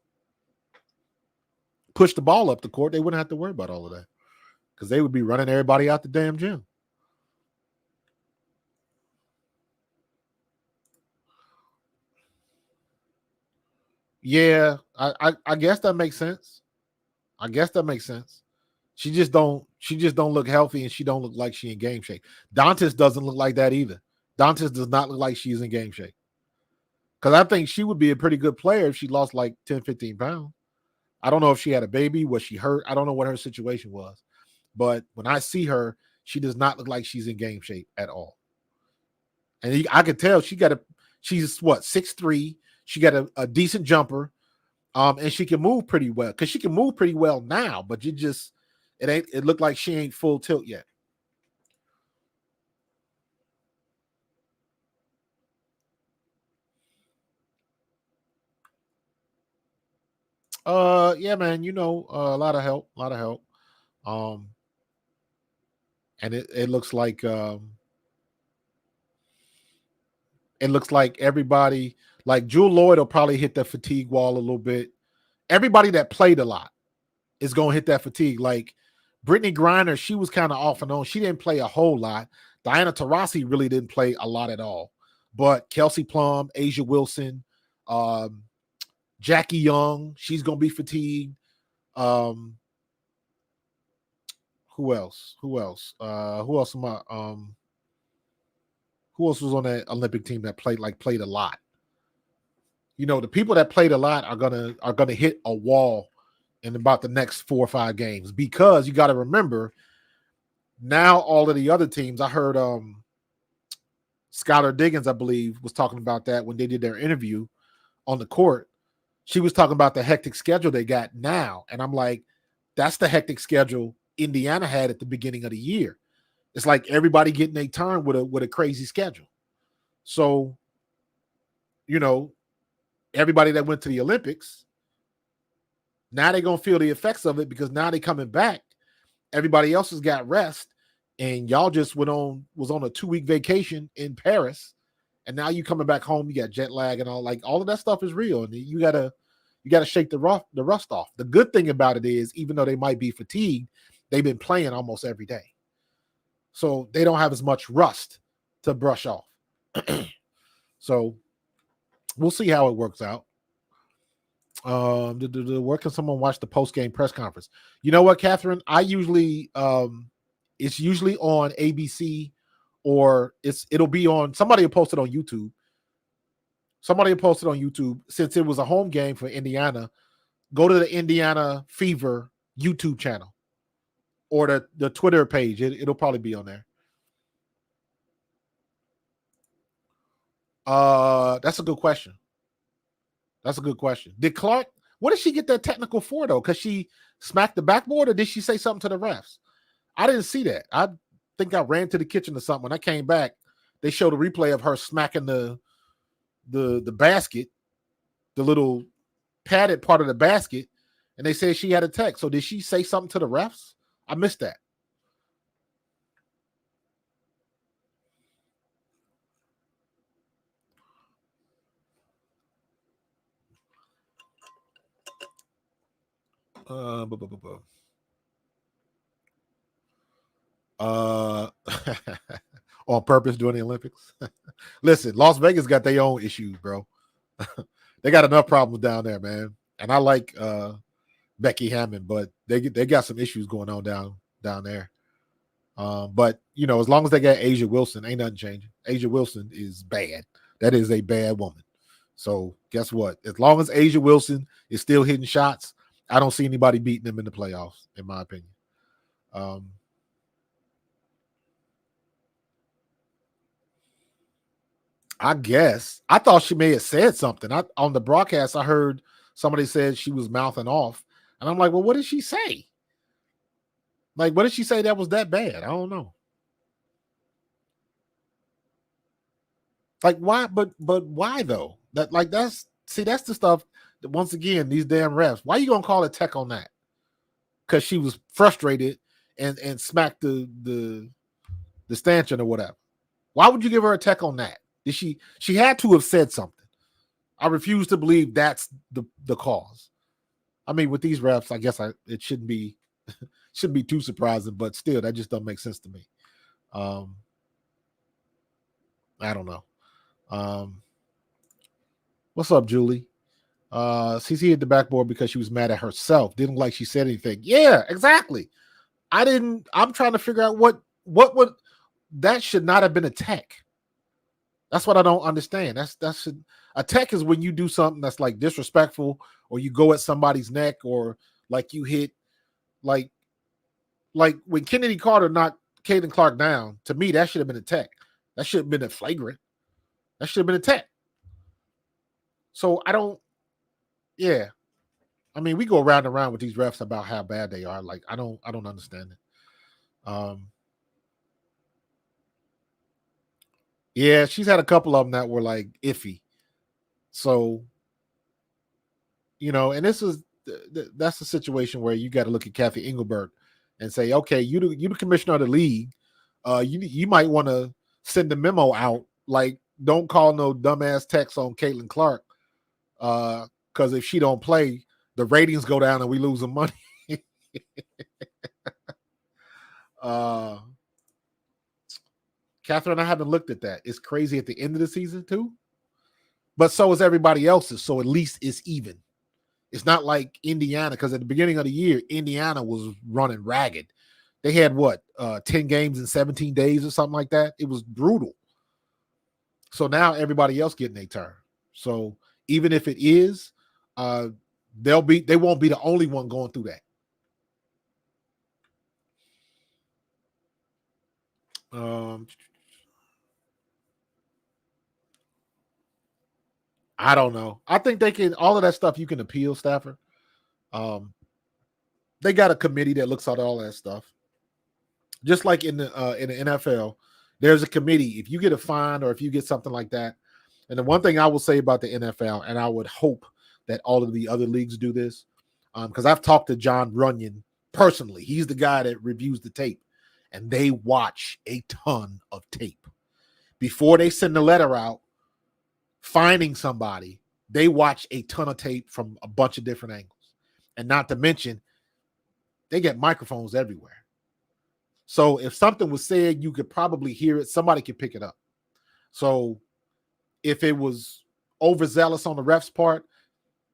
Speaker 5: push the ball up the court, they wouldn't have to worry about all of that. Because they would be running everybody out the damn gym. Yeah, I guess that makes sense. I guess that makes sense. She just don't look healthy, and she don't look like she in game shape. Dantas doesn't look like that either. Dantas does not look like she's in game shape. Because I think she would be a pretty good player if she lost like 10, 15 pounds. I don't know if she had a baby, was she hurt? I don't know what her situation was. But when I see her, she does not look like she's in game shape at all. And I could tell she's what, 6'3". She got a decent jumper. And she can move pretty well. Because she can move pretty well now, but it looked like she ain't full tilt yet. Yeah, man, a lot of help. And it looks like everybody, like Jewel Lloyd will probably hit the fatigue wall a little bit. Everybody that played a lot is going to hit that fatigue. Like Brittany Griner, she was kind of off and on. She didn't play a whole lot. Diana Taurasi really didn't play a lot at all. But Kelsey Plum, Asia Wilson, Jackie Young, she's going to be fatigued. Who else? Who else was on that Olympic team that played a lot? The people that played a lot are gonna hit a wall in about the next 4 or 5 games, because you got to remember now all of the other teams. I heard Skylar Diggins, I believe, was talking about that when they did their interview on the court. She was talking about the hectic schedule they got now, and I'm like, that's the hectic schedule Indiana had at the beginning of the year. It's like everybody getting a turn with a crazy schedule. So, everybody that went to the Olympics, now they're going to feel the effects of it, because now they're coming back. Everybody else has got rest, and y'all just was on a 2-week vacation in Paris, and now you coming back home, you got jet lag and all of that stuff is real, and you gotta shake the rust off. The good thing about it is, even though they might be fatigued, they've been playing almost every day. So they don't have as much rust to brush off. So we'll see how it works out. Where can someone watch the post-game press conference? You know what, Catherine? I usually it's usually on ABC, or it'll be on, somebody will post it on YouTube. Since it was a home game for Indiana, go to the Indiana Fever YouTube channel or the Twitter page. It'll probably be on there. That's a good question. Did Clark, what did she get that technical for, though? Because she smacked the backboard, or did she say something to the refs? I didn't see that. I think I ran to the kitchen or something. When I came back, they showed a replay of her smacking the basket, the little padded part of the basket, and they said she had a tech. So did she say something to the refs? I missed that. On purpose during the Olympics. Listen, Las Vegas got their own issues, bro. They got enough problems down there, man. And I like Becky Hammond, but they got some issues going on down there. But as long as they got Asia Wilson, ain't nothing changing. Asia Wilson is bad. That is a bad woman. So guess what? As long as Asia Wilson is still hitting shots, I don't see anybody beating them in the playoffs, in my opinion. I guess I thought she may have said something. On the broadcast, I heard somebody said she was mouthing off, and I'm like, well, what did she say? Like, what did she say that was that bad? I don't know. Like, why? But why though? That's the stuff that, once again, these damn refs. Why you gonna call it tech on that? Because she was frustrated and smacked the stanchion or whatever. Why would you give her a tech on that? Did she had to have said something? I refuse to believe that's the cause. I mean, with these refs, I guess it shouldn't be too surprising, but still, that just doesn't make sense to me. I don't know. What's up, Julie? CC hit the backboard because she was mad at herself. Didn't like she said anything. Yeah, exactly. I'm trying to figure out what would that should not have been a tech. That's what I don't understand. A tech is when you do something that's like disrespectful, or you go at somebody's neck, or like you hit like when Kennedy Carter knocked Caitlin Clark down. To me, that should have been a tech. That should have been a flagrant. That should have been a tech. So I don't. Yeah, I mean, we go round and round with these refs about how bad they are. Like I don't understand it. Yeah, she's had a couple of them that were like iffy. So, and that's the situation where you got to look at Kathy Engelbert and say, okay, you the commissioner of the league. You might want to send a memo out, like, don't call no dumbass text on Caitlin Clark, because if she don't play, the ratings go down and we lose some money. Catherine, I haven't looked at that. It's crazy at the end of the season too, but so is everybody else's. So at least it's even. It's not like Indiana, because at the beginning of the year, Indiana was running ragged. They had 10 games in 17 days or something like that. It was brutal. So now everybody else getting their turn. So even if it is, they won't be the only one going through that. I don't know. I think they can, all of that stuff you can appeal, Stafford. They got a committee that looks at all that stuff. Just like in the NFL, there's a committee. If you get a fine or if you get something like that, and the one thing I will say about the NFL, and I would hope that all of the other leagues do this, because I've talked to John Runyon personally. He's the guy that reviews the tape, and they watch a ton of tape. Before they send the letter out finding somebody, they watch a ton of tape from a bunch of different angles. And not to mention, they get microphones everywhere. So if something was said, you could probably hear it. Somebody could pick it up. So if it was overzealous on the ref's part,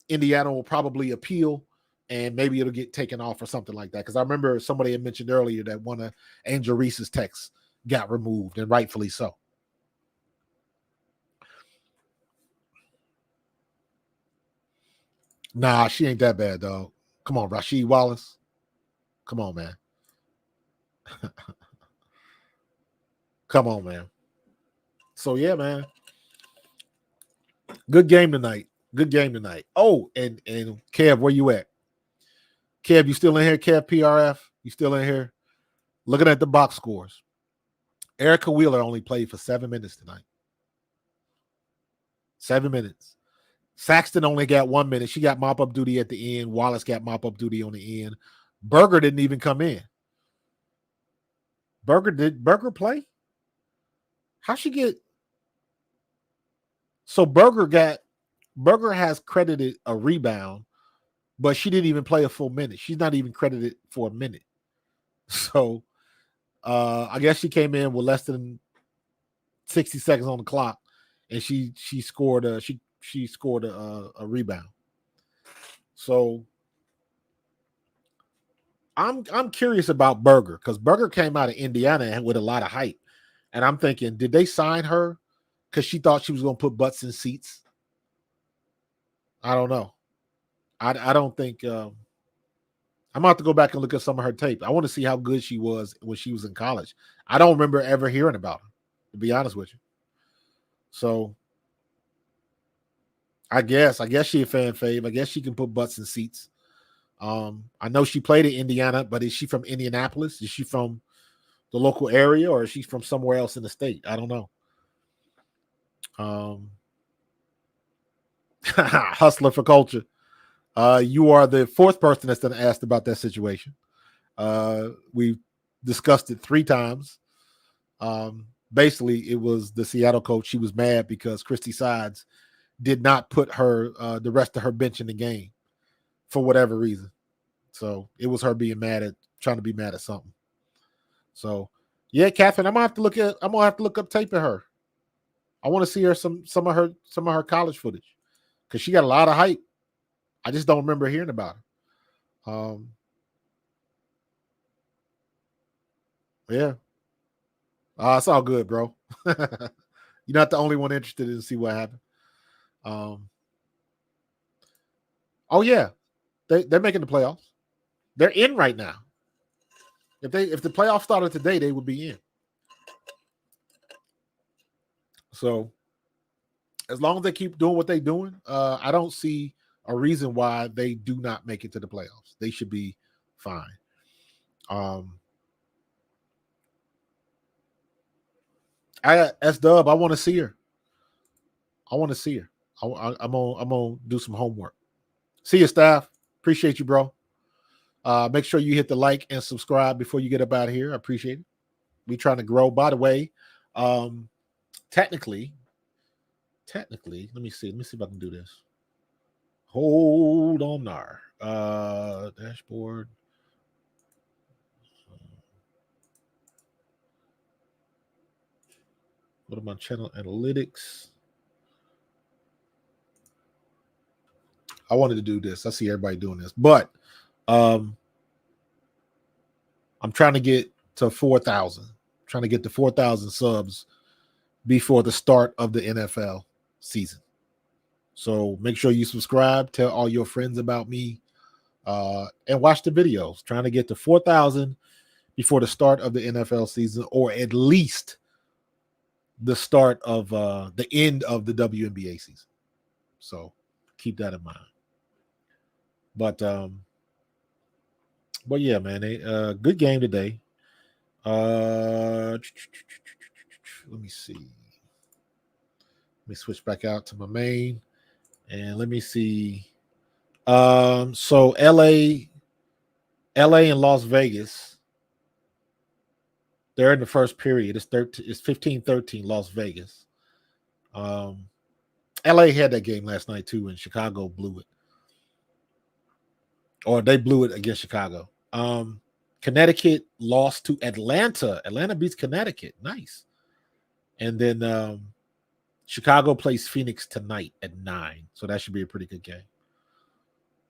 Speaker 5: Indiana will probably appeal, and maybe it'll get taken off or something like that. Because I remember somebody had mentioned earlier that one of Angel Reese's texts got removed, and rightfully so. Nah, she ain't that bad, dog. Come on, Rasheed Wallace. Come on, man. Come on, man. So, yeah, man. Good game tonight. Good game tonight. Oh, and Kev, where you at? Kev, you still in here? Kev PRF, you still in here? Looking at the box scores. Erica Wheeler only played for 7 minutes tonight. 7 minutes. Saxton only got 1 minute. She got mop-up duty at the end. Wallace got mop-up duty on the end. Berger didn't even come in. Did Berger play? How'd she get? So Berger has credited a rebound, but she didn't even play a full minute. She's not even credited for a minute. So I guess she came in with less than 60 seconds on the clock, and she scored a rebound. So I'm curious about Berger, because Berger came out of Indiana with a lot of hype, and I'm thinking, did they sign her because she thought she was going to put butts in seats? I don't know. I don't think I'm about to go back and look at some of her tape. I want to see how good she was when she was in college. I don't remember ever hearing about her, to be honest with you. So I guess she a fan fave. I guess she can put butts in seats. I know she played in Indiana, but is she from Indianapolis? Is she from the local area, or is she from somewhere else in the state? I don't know. Hustler for culture. You are the fourth person that's been asked about that situation. We've discussed it 3 times. Basically, it was the Seattle coach. She was mad because Christy Sides did not put her the rest of her bench in the game for whatever reason. So it was her being trying to be mad at something. So yeah, Catherine, I'm gonna have to look up tape of her. I want to see her some of her college footage because she got a lot of hype. I just don't remember hearing about her. Yeah. It's all good, bro. You're not the only one interested in see what happened. Oh yeah, they're making the playoffs. They're in right now. If the playoffs started today, they would be in. So as long as they keep doing what they're doing, I don't see a reason why they do not make it to the playoffs. They should be fine. S-Dub, I want to see her. I'm gonna do some homework. See you, staff. Appreciate you, bro. Make sure you hit the like and subscribe before you get up out of here. I appreciate it. We trying to grow. By the way, technically, let me see if I can do this. Hold on there. Dashboard. Go to my channel analytics. I wanted to do this. I see everybody doing this, but I'm trying to get to 4,000. Trying to get to 4,000 subs before the start of the NFL season. So make sure you subscribe, tell all your friends about me, and watch the videos. Trying to get to 4,000 before the start of the NFL season, or at least the start of the end of the WNBA season. So keep that in mind. But yeah, man, good game today. Let me see. Let me switch back out to my main, and let me see. So LA and Las Vegas, they're in the first period. It's 15-13 Las Vegas. LA had that game last night too, and Chicago blew it. Or they blew it against Chicago. Connecticut lost to Atlanta. Atlanta beats Connecticut. Nice. And then Chicago plays Phoenix tonight at 9. So that should be a pretty good game.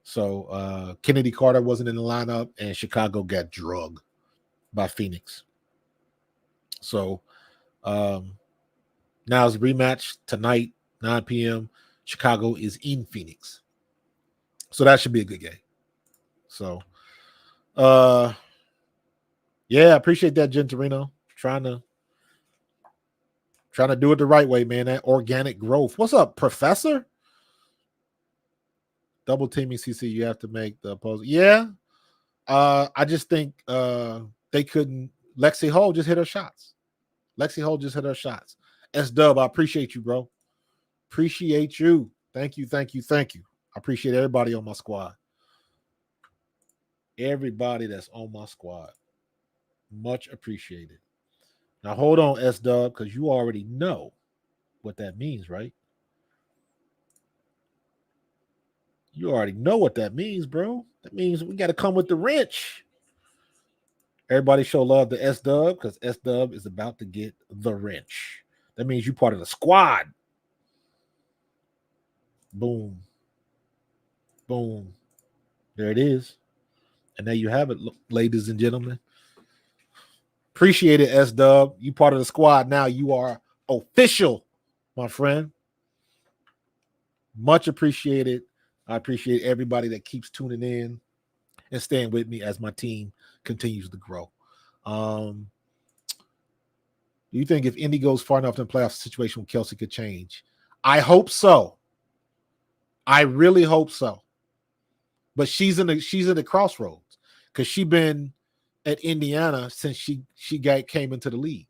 Speaker 5: So Kennedy Carter wasn't in the lineup, and Chicago got drugged by Phoenix. So now it's a rematch tonight, 9 p.m. Chicago is in Phoenix. So that should be a good game. So yeah, I appreciate that, Gentorino. Trying to do it the right way, man. That organic growth. What's up, Professor? Double teaming CC, you have to make the opposing. Yeah. I just think they couldn't. Lexi Hull just hit her shots. S-Dub, I appreciate you, bro. Appreciate you. Thank you. I appreciate everybody on my squad. Everybody that's on my squad. Much appreciated. Now hold on, S-Dub, because you already know what that means, right? You already know what that means, bro. That means we got to come with the wrench. Everybody show love to S-Dub because S-Dub is about to get the wrench. That means you're part of the squad. Boom. Boom. There it is. And there you have it, ladies and gentlemen. Appreciate it, S-Dub. You part of the squad now. You are official, my friend. Much appreciated. I appreciate everybody that keeps tuning in and staying with me as my team continues to grow. Do you think if Indy goes far enough in the playoff, situation with Kelsey could change? I hope so. I really hope so. But she's in the crossroads because she's been at Indiana since she came into the league.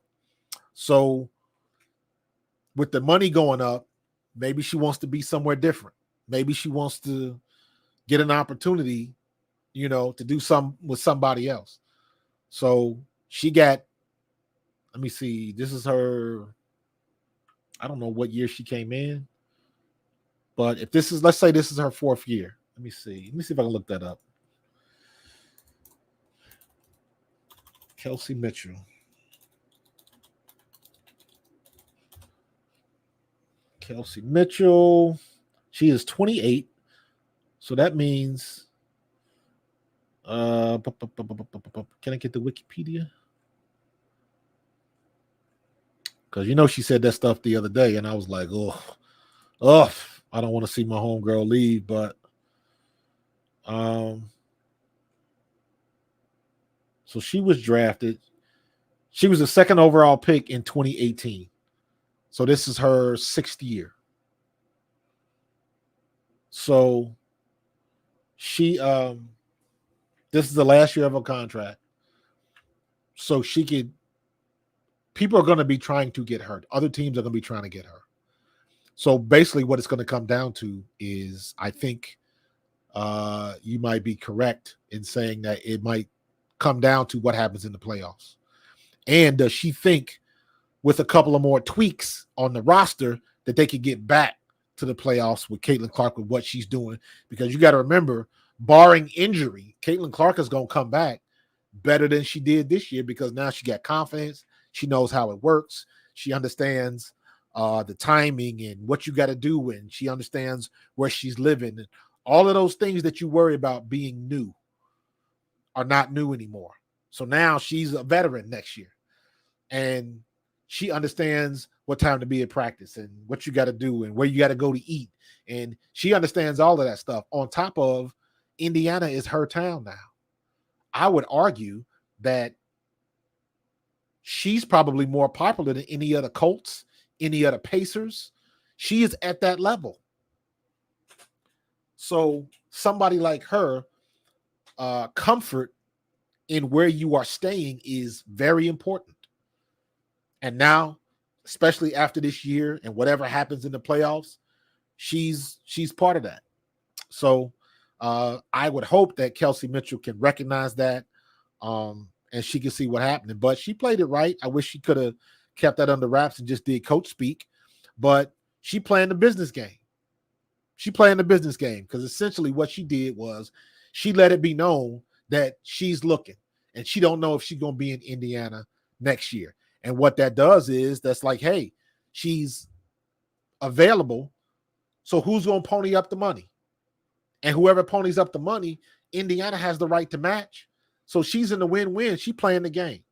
Speaker 5: So with the money going up, maybe she wants to be somewhere different. Maybe she wants to get an opportunity, to do some with somebody else. So she got, let me see, this is her, I don't know what year she came in, but if this is, let's say this is her 4th year. Let me see if I can look that up. Kelsey Mitchell. She is 28. So that means, can I get the Wikipedia? Because she said that stuff the other day, and I was like, I don't want to see my homegirl leave, but so she was drafted. She was the 2nd overall pick in 2018. So this is her 6th year. So she this is the last year of her contract. So people are going to be trying to get her. Other teams are going to be trying to get her. So basically what it's going to come down to is, I think you might be correct in saying that it might come down to what happens in the playoffs. And does she think with a couple of more tweaks on the roster that they could get back to the playoffs with Caitlin Clark with what she's doing? Because you got to remember, barring injury, Caitlin Clark is going to come back better than she did this year because now she got confidence. She knows how it works. She understands the timing and what you got to do, and she understands where she's living. And all of those things that you worry about being new are not new anymore. So now she's a veteran next year, and she understands what time to be at practice and what you got to do and where you got to go to eat. And she understands all of that stuff. On top of, Indiana is her town now. I would argue that she's probably more popular than any other Colts, any other Pacers. She is at that level. So somebody like her, comfort in where you are staying is very important. And now, especially after this year and whatever happens in the playoffs, she's part of that. So I would hope that Kelsey Mitchell can recognize that, and she can see what happened. But she played it right. I wish she could have kept that under wraps and just did coach speak. But she playing the business game. She playing the business game because essentially what she did was she let it be known that she's looking and she don't know if she's going to be in Indiana next year. And what that does is that's like, hey, she's available. So who's going to pony up the money? And whoever ponies up the money, Indiana has the right to match. So she's in the win-win. She's playing the game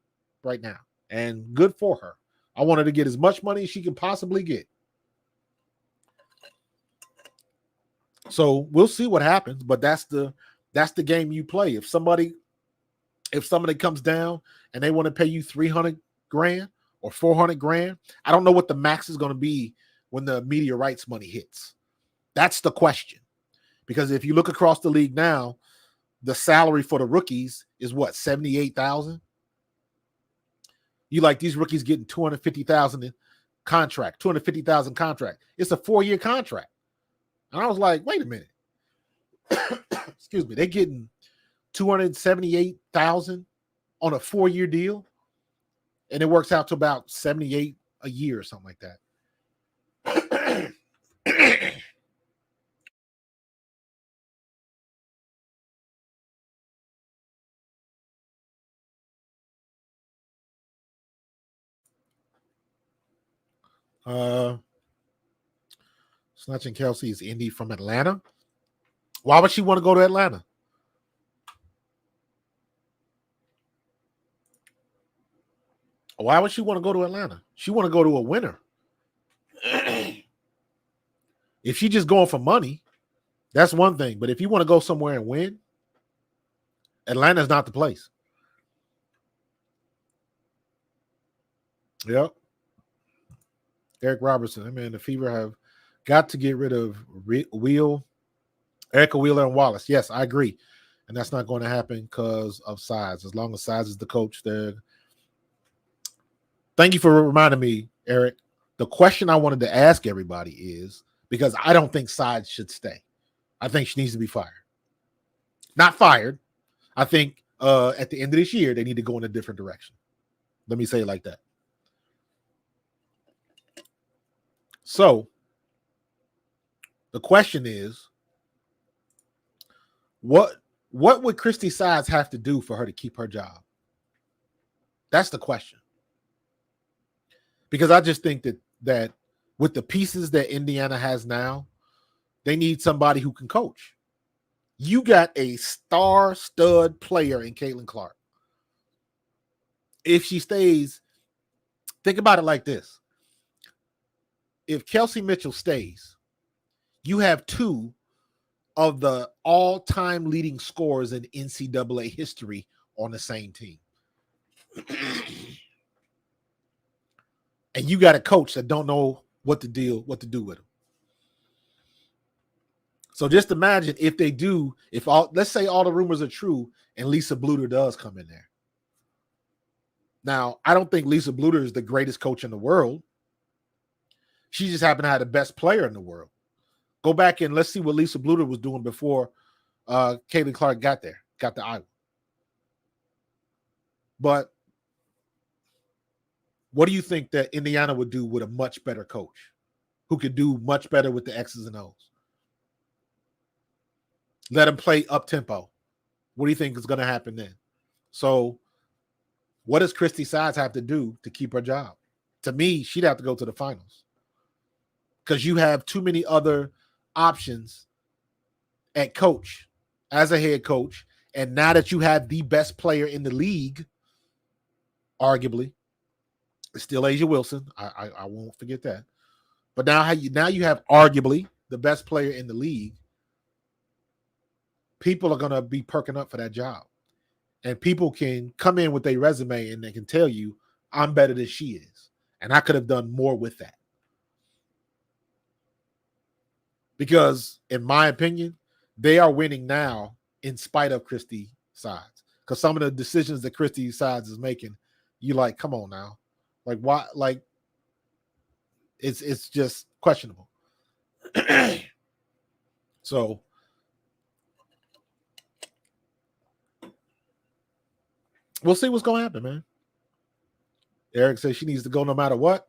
Speaker 5: right now. And good for her. I want her to get as much money as she can possibly get. So we'll see what happens, but that's the game you play. If somebody comes down and they want to pay you $300,000 or $400,000, I don't know what the max is going to be when the media rights money hits. That's the question. Because if you look across the league now, the salary for the rookies is what, $78,000? You like these rookies getting $250,000 contract, $250,000 contract. It's a 4-year contract. And I was like, wait a minute. Excuse me. They're getting $278,000 on a 4-year deal. And it works out to about $78,000 a year or something like that. Snatching Kelsey is Indy from Atlanta. Why would she want to go to Atlanta? Why would she want to go to Atlanta? She want to go to a winner. If she's just going for money, that's one thing. But if you want to go somewhere and win, Atlanta's not the place. Yep. Eric Robertson. I mean, the Fever have got to get rid of Erica Wheeler and Wallace. Yes, I agree. And that's not going to happen because of size. As long as size is the coach there. Thank you for reminding me, Eric. The question I wanted to ask everybody is, because I don't think size should stay. I think she needs to be fired. Not fired. I think at the end of this year, they need to go in a different direction. Let me say it like that. So the question is, what would Christy Sides have to do for her to keep her job? That's the question. Because I just think that with the pieces that Indiana has now, they need somebody who can coach. You got a star stud player in Caitlin Clark. If she stays, think about it like this. If Kelsey Mitchell stays, you have two of the all-time leading scorers in NCAA history on the same team. And you got a coach that don't know what to do with him. So just imagine if they do, let's say all the rumors are true and Lisa Bluter does come in there. Now, I don't think Lisa Bluter is the greatest coach in the world. She just happened to have the best player in the world. Go back and let's see what Lisa Bluter was doing before Caitlin Clark got to Iowa. But what do you think that Indiana would do with a much better coach who could do much better with the X's and O's? Let him play up-tempo. What do you think is going to happen then? So what does Christy Sides have to do to keep her job? To me, she'd have to go to the finals because you have too many other options at coach, as a head coach. And now that you have the best player in the league, arguably, it's still Asia Wilson. I won't forget that. But now you have arguably the best player in the league. People are going to be perking up for that job. And people can come in with their resume and they can tell you, I'm better than she is. And I could have done more with that. Because, in my opinion, they are winning now in spite of Christy Sides. Because some of the decisions that Christy Sides is making, you like, come on now. Like, why? Like, it's just questionable. So, we'll see what's going to happen, man. Eric says she needs to go no matter what.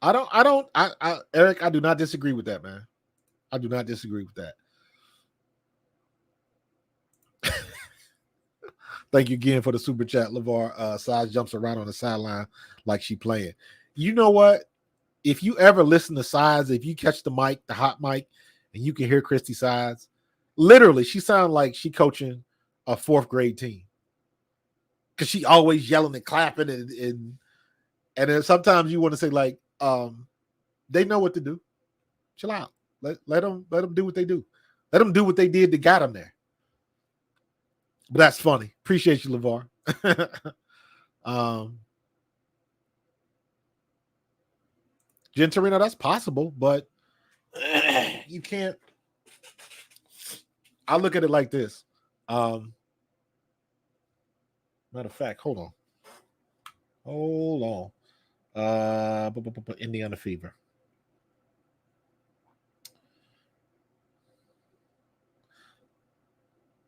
Speaker 5: Eric, I do not disagree with that, man. I do not disagree with that. Thank you again for the super chat, LeVar. Sides jumps around on the sideline like she playing. You know what? If you ever listen to Sides, if you catch the mic, the hot mic, and you can hear Christy Sides, literally, she sounds like she coaching a fourth grade team. Because she always yelling and clapping and then sometimes you want to say, like, they know what to do. Chill out. Let them do what they do. Let them do what they did that got them there. But that's funny. Appreciate you, LeVar. Gentorino, that's possible, but you can't. I look at it like this. Matter of fact, hold on. Indiana Fever.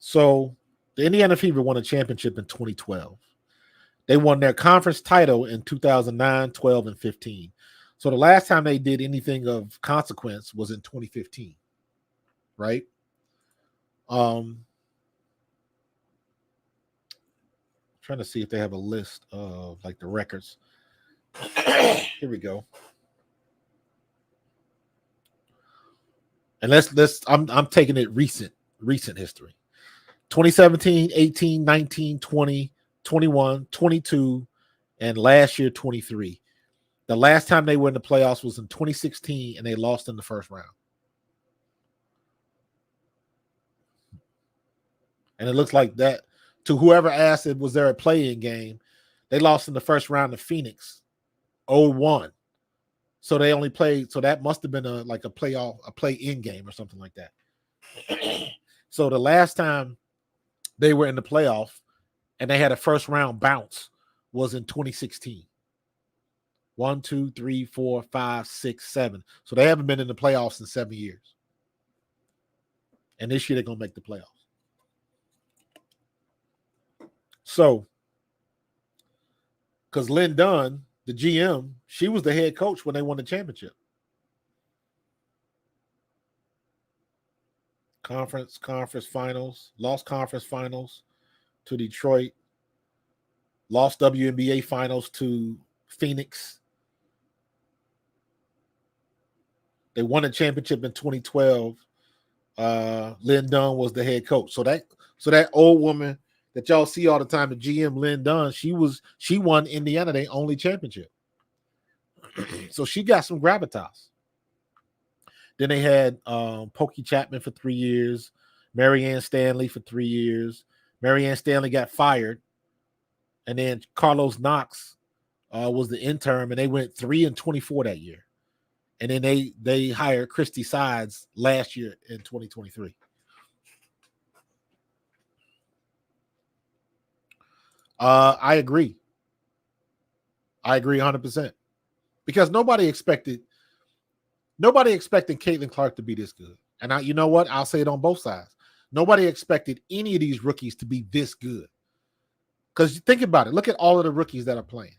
Speaker 5: So the Indiana Fever won a championship in 2012. They won their conference title in 2009, 12, and 15. So the last time they did anything of consequence was in 2015, right? Trying to see if they have a list of like the records. Here we go. And let's I'm taking it recent history. 2017, 18, 19, 20, 21, 22, and last year 23. The last time they were in the playoffs was in 2016 and they lost in the first round. And it looks like that to whoever asked it, was there a play-in game? They lost in the first round to Phoenix 0-1. So they only played, so that must have been a play-in game or something like that. So the last time they were in the playoff and they had a first round bounce was in 2016. 1, 2, 3, 4, 5, 6, 7. So they haven't been in the playoffs in 7 years. And this year they're going to make the playoffs. So, because Lynn Dunn, the GM, she was the head coach when they won the championship. Conference finals, lost conference finals to Detroit, lost WNBA finals to Phoenix. They won a championship in 2012. Lynn Dunn was the head coach. So that old woman that y'all see all the time, the GM Lynn Dunn, she won Indiana their only championship. So she got some gravitas. Then they had Pokey Chapman for 3 years, Marianne Stanley for 3 years. Marianne Stanley got fired, and then Carlos Knox was the interim, and they went 3-24 that year. And then they hired Christy Sides last year in 2023. I agree. I agree 100%. Because nobody expected Caitlin Clark to be this good. And you know what? I'll say it on both sides. Nobody expected any of these rookies to be this good. Because think about it. Look at all of the rookies that are playing.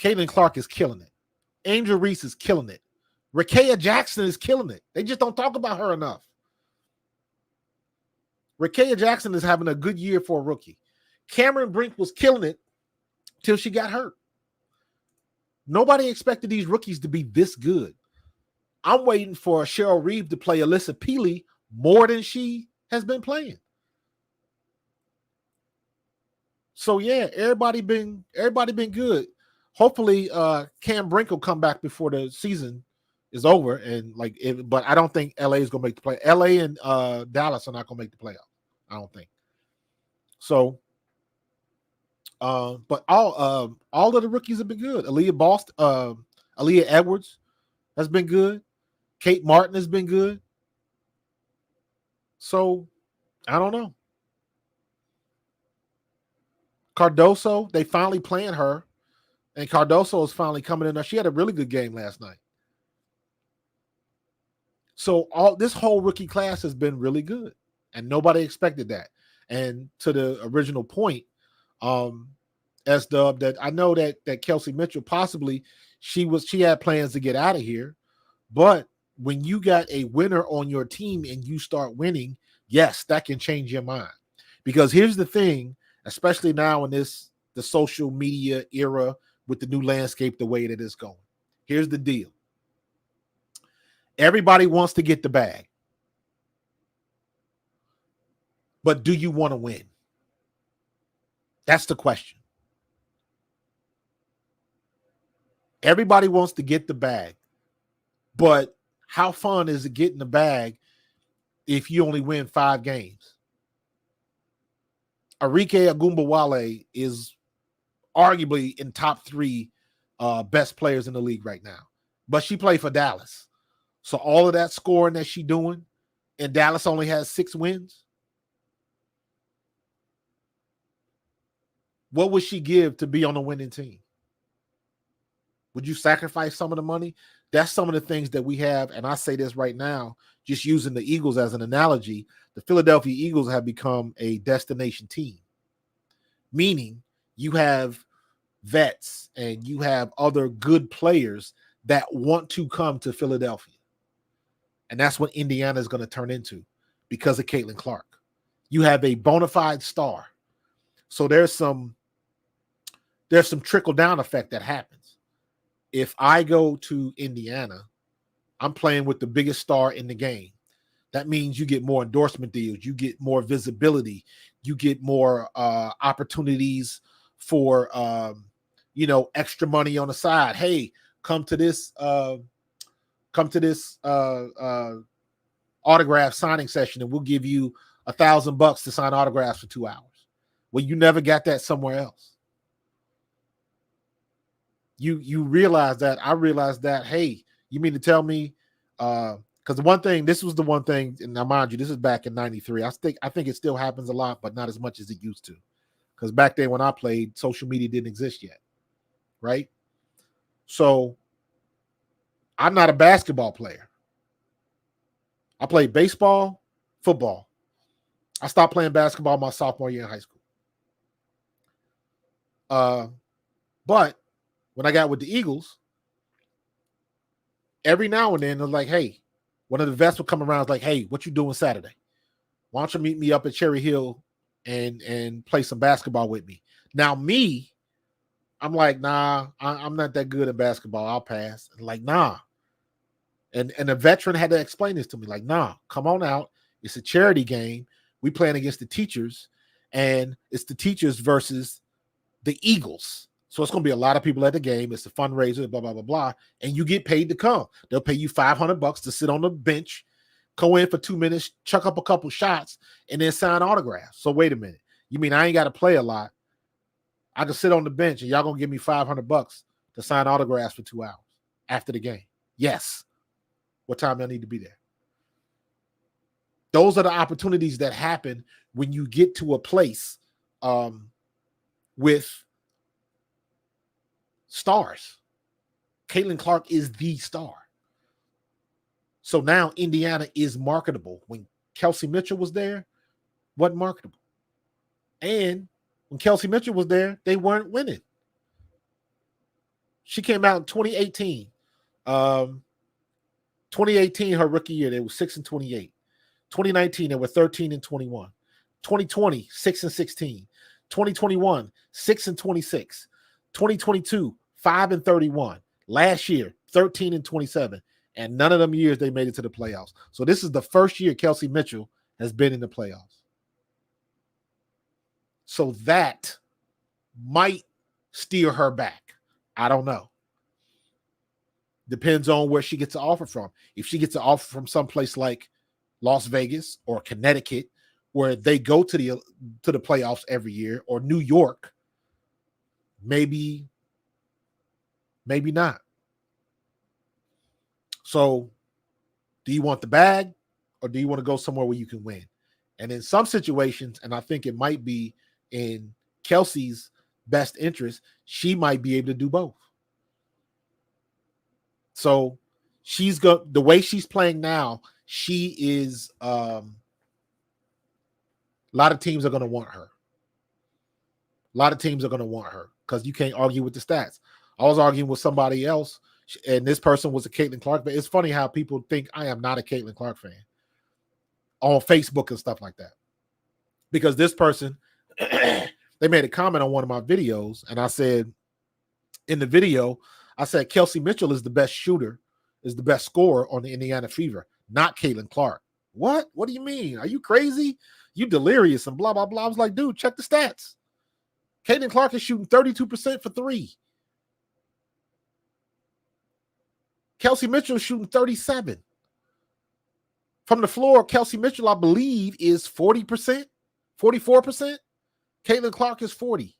Speaker 5: Caitlin Clark is killing it. Angel Reese is killing it. Rakea Jackson is killing it. They just don't talk about her enough. Rakea Jackson is having a good year for a rookie. Cameron Brink was killing it till she got hurt. Nobody expected these rookies to be this good. I'm waiting for Cheryl Reeve to play Alyssa Peely more than she has been playing. So yeah, everybody been good. Hopefully, Cam Brink will come back before the season is over, but I don't think LA is gonna make the play. LA and Dallas are not gonna make the playoff. I don't think. So, but all of the rookies have been good. Aaliyah Edwards has been good. Kate Martin has been good. So, I don't know. Cardoso, they finally playing her. And Cardoso is finally coming in there. She had a really good game last night. So this whole rookie class has been really good. And nobody expected that. And to the original point, S-Dub, that I know that Kelsey Mitchell possibly she had plans to get out of here. But when you got a winner on your team and you start winning, yes, that can change your mind. Because here's the thing, especially now in the social media era, with the new landscape the way that it's going. Here's the deal. Everybody wants to get the bag. But do you want to win? That's the question. Everybody wants to get the bag. But how fun is it getting the bag if you only win 5 games? Arike Agumbawale is arguably in top 3 best players in the league right now. But she played for Dallas. So all of that scoring that she's doing, and Dallas only has 6 wins. What would she give to be on a winning team? Would you sacrifice some of the money? That's some of the things that we have. And I say this right now, just using the Eagles as an analogy, the Philadelphia Eagles have become a destination team. Meaning you have vets and you have other good players that want to come to Philadelphia. And that's what Indiana is going to turn into because of Caitlin Clark. You have a bona fide star. So there's some trickle-down effect that happens. If I go to Indiana, I'm playing with the biggest star in the game. That means you get more endorsement deals. You get more visibility. You get more opportunities for extra money on the side. Hey, come to this autograph signing session and we'll give you $1,000 to sign autographs for 2 hours. Well, you never got that somewhere else. You realize that. I realized that, hey, you mean to tell me, because this was the one thing, and now mind you, this is back in 93. I think it still happens a lot, but not as much as it used to. Because back then when I played, social media didn't exist yet. Right? So I'm not a basketball player. I played baseball, football. I stopped playing basketball my sophomore year in high school. But when I got with the Eagles, every now and then they're like, hey, one of the vets would come around, it's like, hey, what you doing Saturday? Why don't you meet me up at Cherry Hill and play some basketball with me? Now me, I'm like, nah, I'm not that good at basketball. I'll pass. And like, nah. And a veteran had to explain this to me. Like, nah, come on out. It's a charity game. We playing against the teachers, and it's the teachers versus the Eagles. So it's going to be a lot of people at the game. It's a fundraiser, blah, blah, blah, blah. And you get paid to come. They'll pay you $500 to sit on the bench, go in for 2 minutes, chuck up a couple shots, and then sign autographs. So wait a minute. You mean I ain't got to play a lot? I can sit on the bench and y'all going to give me $500 to sign autographs for 2 hours after the game? Yes. What time I need to be there? Those are the opportunities that happen when you get to a place with stars. Caitlin Clark is the star. So now Indiana is marketable. When Kelsey Mitchell was there, wasn't marketable. And when Kelsey Mitchell was there, they weren't winning. She came out in 2018. 2018, her rookie year, they were 6-28. 2019, they were 13-21. 2020, 6-16. 2021, 6-26. 2022, 5-31. Last year, 13-27. And none of them years they made it to the playoffs. So this is the first year Kelsey Mitchell has been in the playoffs. So that might steer her back. I don't know. Depends on where she gets an offer from. If she gets an offer from someplace like Las Vegas or Connecticut, where they go to the playoffs every year, or New York, maybe not. So do you want the bag, or do you want to go somewhere where you can win? And in some situations, and I think it might be in Kelsey's best interest, she might be able to do both. So the way she's playing now, she is a lot of teams are going to want her. A lot of teams are going to want her because you can't argue with the stats. I was arguing with somebody else, and this person was a Caitlin Clark. But it's funny how people think I am not a Caitlin Clark fan on Facebook and stuff like that. Because this person, they made a comment on one of my videos, and I said in the video, I said Kelsey Mitchell is the best shooter, is the best scorer on the Indiana Fever, not Caitlin Clark. What? What do you mean? Are you crazy? You delirious and blah, blah, blah. I was like, dude, check the stats. Caitlin Clark is shooting 32% for three. Kelsey Mitchell is shooting 37%. From the floor, Kelsey Mitchell, I believe, is 40%, 44%. Caitlin Clark is 40%.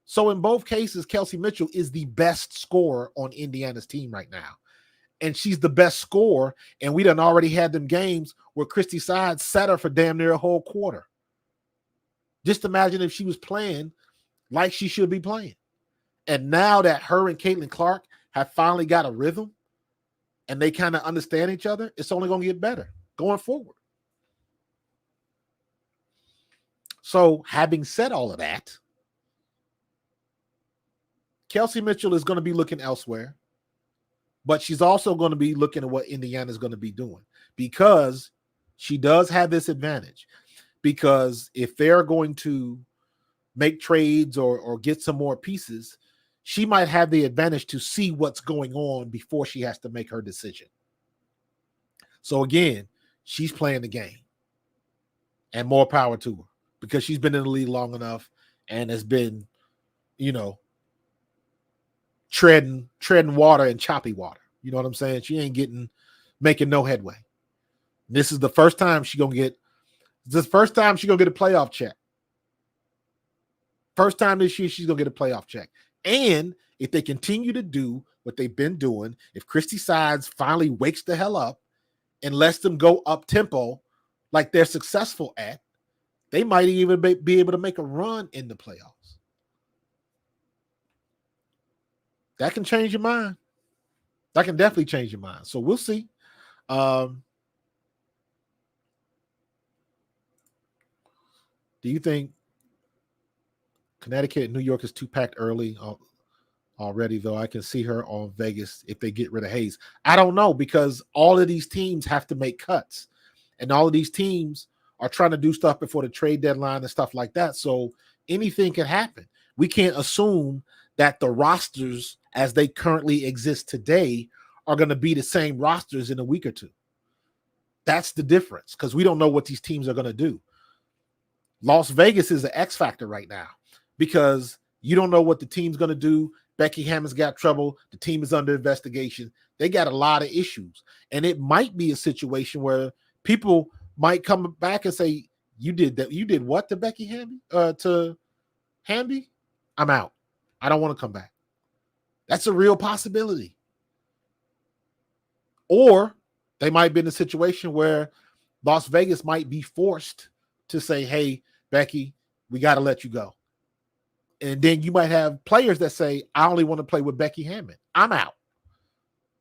Speaker 5: So in both cases, Kelsey Mitchell is the best scorer on Indiana's team right now. And she's the best scorer, and we done already had them games where Christy Sides sat her for damn near a whole quarter. Just imagine if she was playing like she should be playing. And now that her and Caitlin Clark have finally got a rhythm and they kind of understand each other, it's only going to get better going forward. So having said all of that, Kelsey Mitchell is going to be looking elsewhere, but she's also going to be looking at what Indiana is going to be doing, because she does have this advantage. Because if they're going to make trades or get some more pieces, she might have the advantage to see what's going on before she has to make her decision. So again, she's playing the game, and more power to her, because she's been in the league long enough and has been, treading water and choppy water. You know what I'm saying? She ain't making no headway. This is the first time she's going to get This is the first time she's gonna get a playoff check. First time this year she's gonna get a playoff check. And if they continue to do what they've been doing, if Christy Sides finally wakes the hell up and lets them go up tempo like they're successful at, they might even be able to make a run in the playoffs. That can change your mind. That can definitely change your mind. So we'll see. Do you think Connecticut and New York is too packed early already, though? I can see her on Vegas if they get rid of Hayes. I don't know, because all of these teams have to make cuts, and all of these teams are trying to do stuff before the trade deadline and stuff like that. So anything can happen. We can't assume that the rosters as they currently exist today are going to be the same rosters in a week or two. That's the difference, because we don't know what these teams are going to do. Las Vegas is an X factor right now because you don't know what the team's going to do. Becky Hammond's got trouble. The team is under investigation. They got a lot of issues. And it might be a situation where people might come back and say, you did that. You did what to Becky Hamby? To Hamby? I'm out. I don't want to come back. That's a real possibility. Or they might be in a situation where Las Vegas might be forced to say, hey, Becky, we got to let you go. And then you might have players that say, I only want to play with Becky Hammond. I'm out.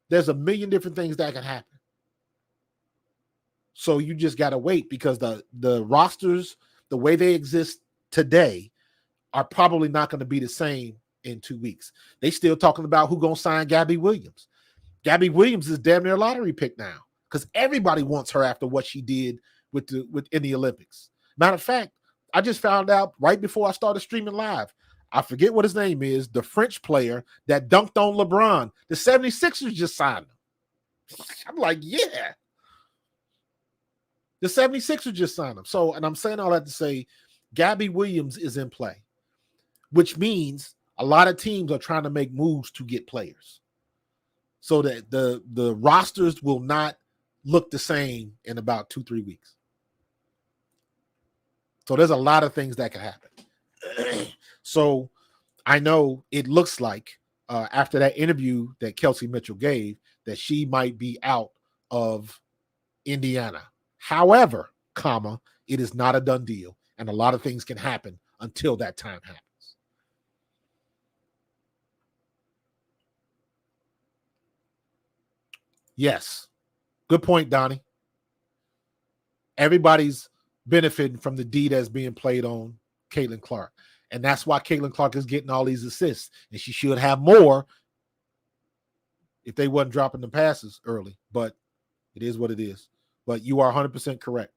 Speaker 5: There's a million different things that can happen. So you just got to wait, because the rosters, the way they exist today, are probably not going to be the same in 2 weeks. They still talking about who going to sign Gabby Williams. Gabby Williams is damn near a lottery pick now, because everybody wants her after what she did in the Olympics. Matter of fact, I just found out right before I started streaming live. I forget what his name is, the French player that dunked on LeBron. The 76ers just signed him. I'm like, yeah. The 76ers just signed him. So, and I'm saying all that to say, Gabby Williams is in play, which means a lot of teams are trying to make moves to get players so that the rosters will not look the same in about 2-3 weeks. So there's a lot of things that can happen. So I know it looks like after that interview that Kelsey Mitchell gave, that she might be out of Indiana. However, it is not a done deal, and a lot of things can happen until that time happens. Yes. Good point, Donnie. Everybody's benefiting from the D that's being played on Caitlin Clark. And that's why Caitlin Clark is getting all these assists. And she should have more if they wasn't dropping the passes early. But it is what it is. But you are 100% correct.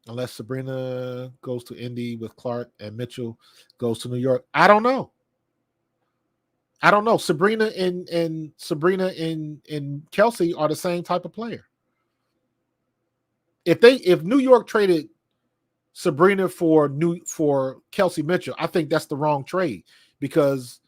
Speaker 5: Unless Sabrina goes to Indy with Clark and Mitchell goes to New York. I don't know. Sabrina and Kelsey are the same type of player. If New York traded Sabrina for Kelsey Mitchell, I think that's the wrong trade, because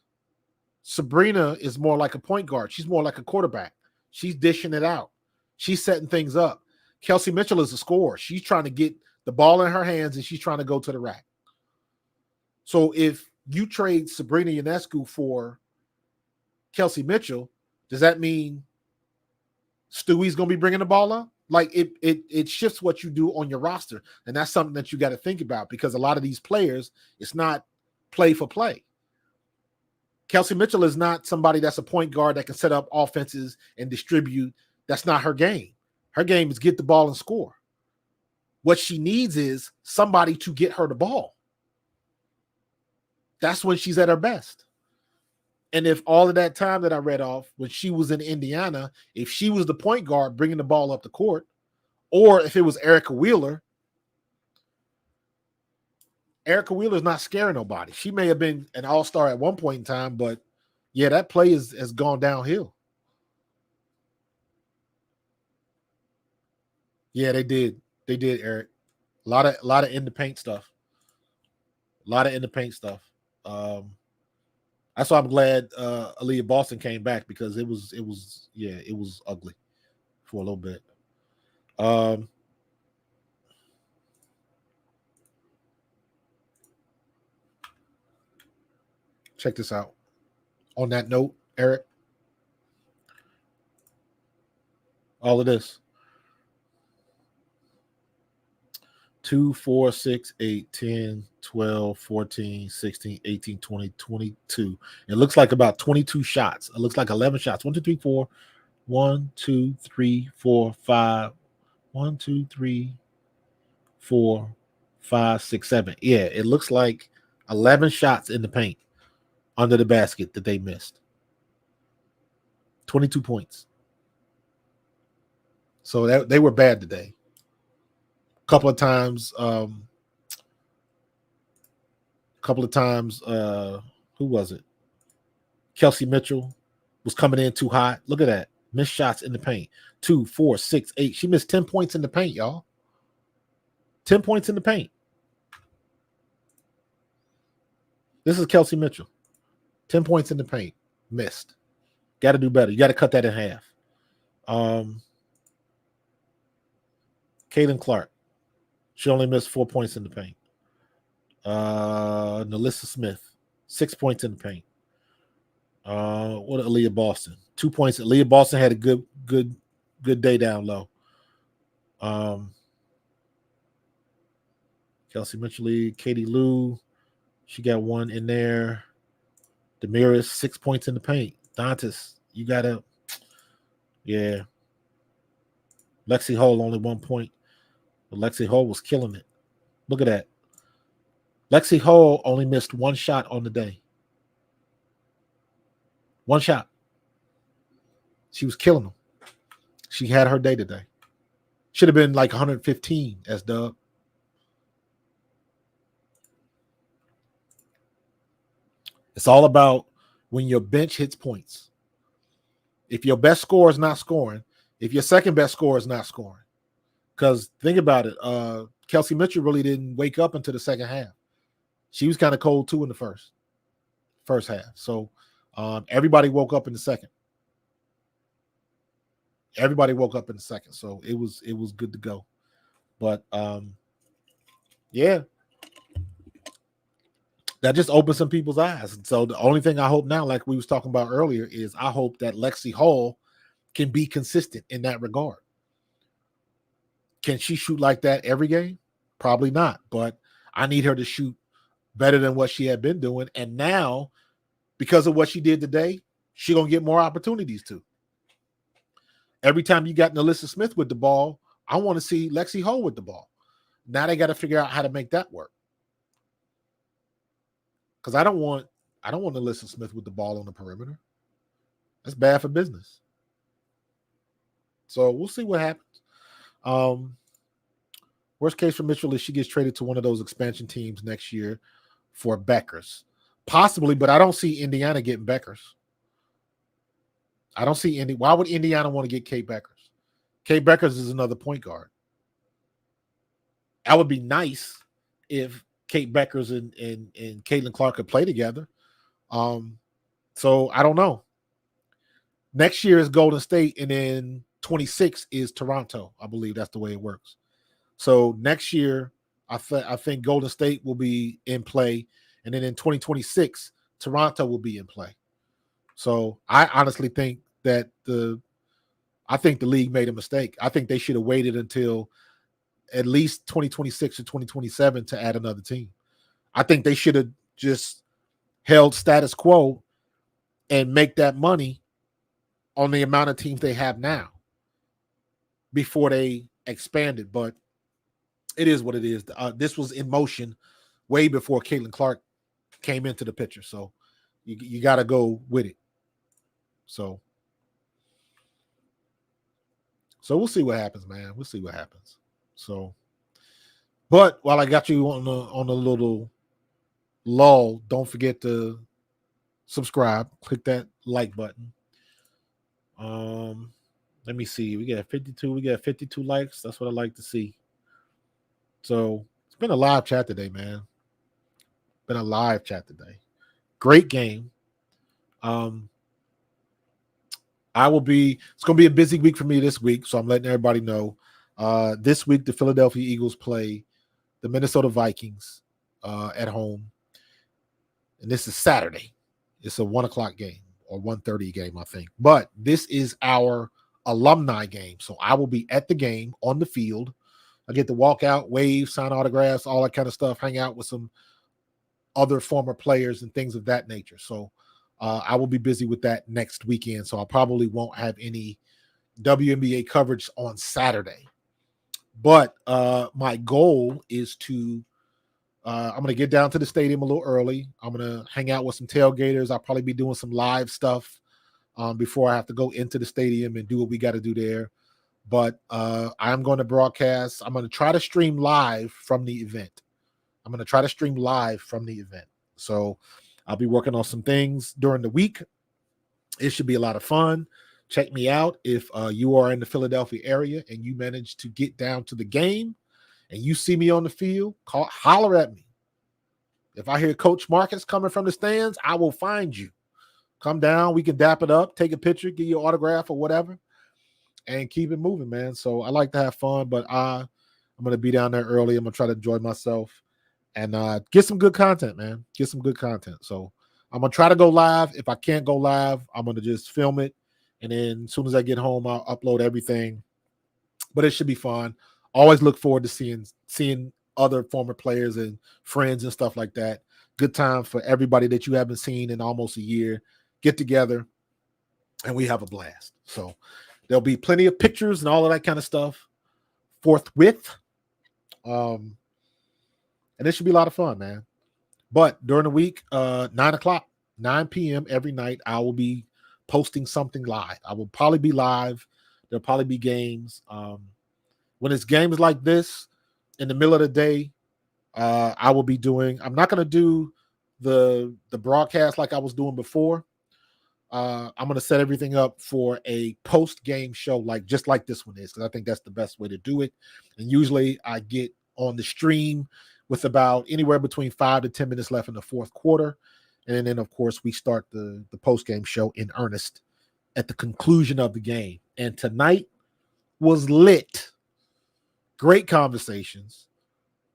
Speaker 5: Sabrina is more like a point guard. She's more like a quarterback. She's dishing it out. She's setting things up. Kelsey Mitchell is a scorer. She's trying to get the ball in her hands and she's trying to go to the rack. So if you trade Sabrina Ionescu for Kelsey Mitchell, does that mean Stewie's going to be bringing the ball up? Like it shifts what you do on your roster. And that's something that you got to think about, because a lot of these players, it's not play for play. Kelsey Mitchell is not somebody that's a point guard that can set up offenses and distribute. That's not her game. Her game is get the ball and score. What she needs is somebody to get her the ball. That's when she's at her best. And if all of that time that I read off, when she was in Indiana, if she was the point guard bringing the ball up the court, or if it was Erica Wheeler's not scaring nobody. She may have been an all-star at one point in time, but yeah, that play has gone downhill. Yeah, they did. They did, Eric. A lot of in the paint stuff. That's why I'm glad Aaliyah Boston came back, because it was ugly. for a little bit. Check this out. On that note, Eric, all of this. 2, 4, 6, 8, 10, 12, 14, 16, 18, 20, 22. It looks like about 22 shots. It looks like 11 shots. 1, 2, 3, 4. 1, 2, 3, 4, 5. 1, 2, 3, 4, 5, 6, 7. Yeah, it looks like 11 shots in the paint under the basket that they missed. 22 points. So they were bad today. A couple of times, who was it? Kelsey Mitchell was coming in too hot. Look at that. Missed shots in the paint. 2, 4, 6, 8. She missed 10 points in the paint, y'all. 10 points in the paint. This is Kelsey Mitchell. 10 points in the paint. Missed. Got to do better. You got to cut that in half. Caitlin Clark. She only missed 4 points in the paint. Nalissa Smith. 6 points in the paint. What Aaliyah Boston? 2 points. Aaliyah Boston had a good day down low. Kelsey Mitchell, Katie Lou, she got 1 in there. Damaris, 6 points in the paint. Dantas, you gotta, yeah. Lexi Hull only 1 point, but Lexi Hull was killing it. Look at that. Lexi Hull only missed 1 shot on the day. 1 shot. She was killing them. She had her day today. Should have been like 115 as Dub. It's all about when your bench hits points. If your best scorer is not scoring, if your second best scorer is not scoring, because think about it, Kelsey Mitchell really didn't wake up until the second half. She was kind of cold too in the first half. So everybody woke up in the second. So it was good to go. But yeah. That just opened some people's eyes. So the only thing I hope now, like we was talking about earlier, is I hope that Lexi Hall can be consistent in that regard. Can she shoot like that every game? Probably not. But I need her to shoot better than what she had been doing. And now, because of what she did today, she's going to get more opportunities to. Every time you got Nalissa Smith with the ball, I want to see Lexi Hall with the ball. Now they got to figure out how to make that work. Because I don't want Nalissa Smith with the ball on the perimeter. That's bad for business. So we'll see what happens. Worst case for Mitchell is she gets traded to one of those expansion teams next year for Beckers. Possibly, but I don't see Indiana getting Beckers. I don't see why would Indiana want to get Kate Beckers? Kate Beckers is another point guard. That would be nice if Kate Beckers and Caitlin Clark could play together. So I don't know. Next year is Golden State, and then 26 is Toronto. I believe that's the way it works. So next year, I think Golden State will be in play, and then in 2026, Toronto will be in play. So I honestly think that the league made a mistake. I think they should have waited until at least 2026 or 2027 to add another team. I think they should have just held status quo and make that money on the amount of teams they have now before they expanded. But it is what it is. This was in motion way before Caitlin Clark came into the picture. So you got to go with it. So we'll see what happens, man. We'll see what happens. So, but while I got you on a little lull, don't forget to subscribe. Click that like button. Let me see. We got 52. We got 52 likes. That's what I like to see. So it's been a live chat today, man. Been a live chat today. Great game. It's going to be a busy week for me this week, so I'm letting everybody know. This week, the Philadelphia Eagles play the Minnesota Vikings at home, and this is Saturday. It's a 1 o'clock game or 1:30 game, I think. But this is our alumni game, so I will be at the game on the field. I get to walk out, wave, sign autographs, all that kind of stuff, hang out with some other former players and things of that nature. So I will be busy with that next weekend, so I probably won't have any WNBA coverage on Saturday. But my goal is to I'm going to get down to the stadium a little early. I'm going to hang out with some tailgaters. I'll probably be doing some live stuff before I have to go into the stadium and do what we got to do there. But I'm going to broadcast. I'm going to try to stream live from the event. So I'll be working on some things during the week. It should be a lot of fun. Check me out if you are in the Philadelphia area and you manage to get down to the game and you see me on the field, holler at me. If I hear Coach Marcus coming from the stands, I will find you. Come down. We can dap it up, take a picture, give you an autograph or whatever, and keep it moving, man. So I like to have fun, but I'm going to be down there early. I'm going to try to enjoy myself and get some good content, man. Get some good content. So I'm going to try to go live. If I can't go live, I'm going to just film it. And then as soon as I get home, I'll upload everything. But it should be fun. Always look forward to seeing other former players and friends and stuff like that. Good time for everybody that you haven't seen in almost a year. Get together, and we have a blast. So there'll be plenty of pictures and all of that kind of stuff forthwith. And it should be a lot of fun, man. But during the week, 9 p.m. every night, I will be posting something live. I will probably be live. There'll probably be games. When it's games like this in the middle of the day, I will be doing. I'm not going to do the broadcast like I was doing before. I'm going to set everything up for a post-game show, just like this one is, because I think that's the best way to do it. And usually I get on the stream with about anywhere between 5 to 10 minutes left in the fourth quarter. And then, of course, we start the post-game show in earnest at the conclusion of the game. And tonight was lit. Great conversations.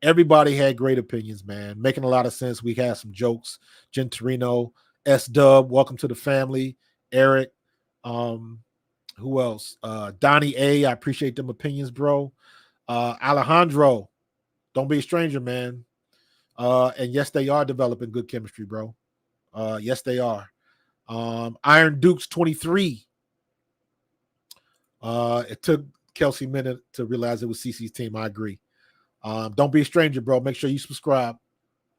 Speaker 5: Everybody had great opinions, man. Making a lot of sense. We had some jokes. Jen Torino, S-Dub, welcome to the family. Eric, who else? Donnie A, I appreciate them opinions, bro. Alejandro, don't be a stranger, man. And yes, they are developing good chemistry, bro. Yes, they are. Iron Dukes 23. It took Kelsey a minute to realize it was CC's team. I agree. Don't be a stranger, bro. Make sure you subscribe.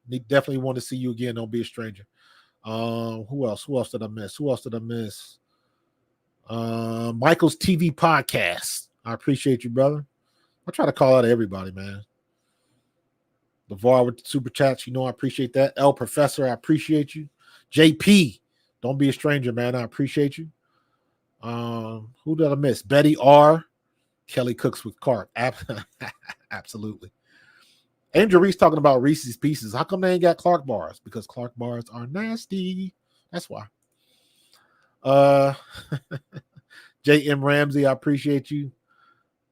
Speaker 5: Definitely want to see you again. Don't be a stranger. Who else? Who else did I miss? Michael's TV podcast. I appreciate you, brother. I try to call out everybody, man. LeVar with the super chats. I appreciate that. El Professor, I appreciate you. JP, don't be a stranger, man. I appreciate you. Who did I miss? Betty R. Kelly Cooks with Cart. Absolutely. Angel Reese talking about Reese's Pieces. How come they ain't got Clark bars? Because Clark bars are nasty. That's why. J.M. Ramsey, I appreciate you.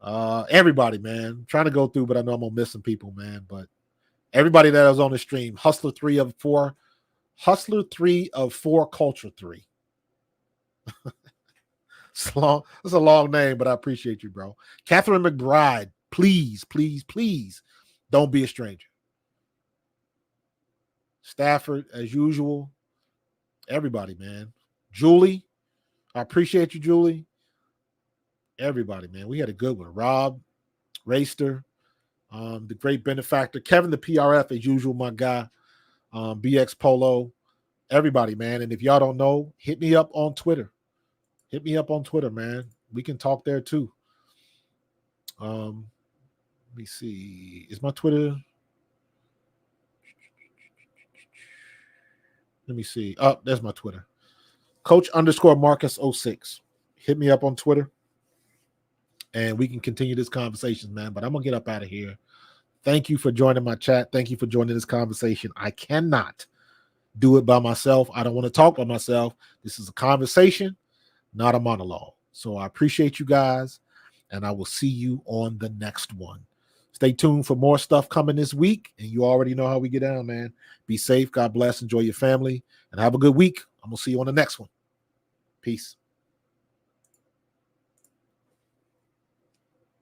Speaker 5: Everybody, man. I'm trying to go through, but I know I'm going to miss some people, man. But everybody that was on the stream. Hustler 3 of 4. Hustler 3 of 4 Culture 3. It's a long name, but I appreciate you, bro. Catherine McBride, please, please, please don't be a stranger. Stafford, as usual. Everybody, man. Julie, I appreciate you, Julie. Everybody, man. We had a good one. Rob, Raster, the great benefactor. Kevin, the PRF, as usual, my guy. BX Polo. Everybody, man. And if y'all don't know, hit me up on Twitter. Hit me up on Twitter, man. We can talk there too. Let me see. Is my Twitter? Let me see. Oh, there's my Twitter. Coach_Marcus06. Hit me up on Twitter. And we can continue this conversation, man. But I'm going to get up out of here. Thank you for joining my chat. Thank you for joining this conversation. I cannot do it by myself. I don't want to talk by myself. This is a conversation not a monologue. So I appreciate you guys, and I will see you on the next one. Stay tuned for more stuff coming this week, and you already know how we get down, man. Be safe. God bless. Enjoy your family, and have a good week. I'm going to see you on the next one. Peace.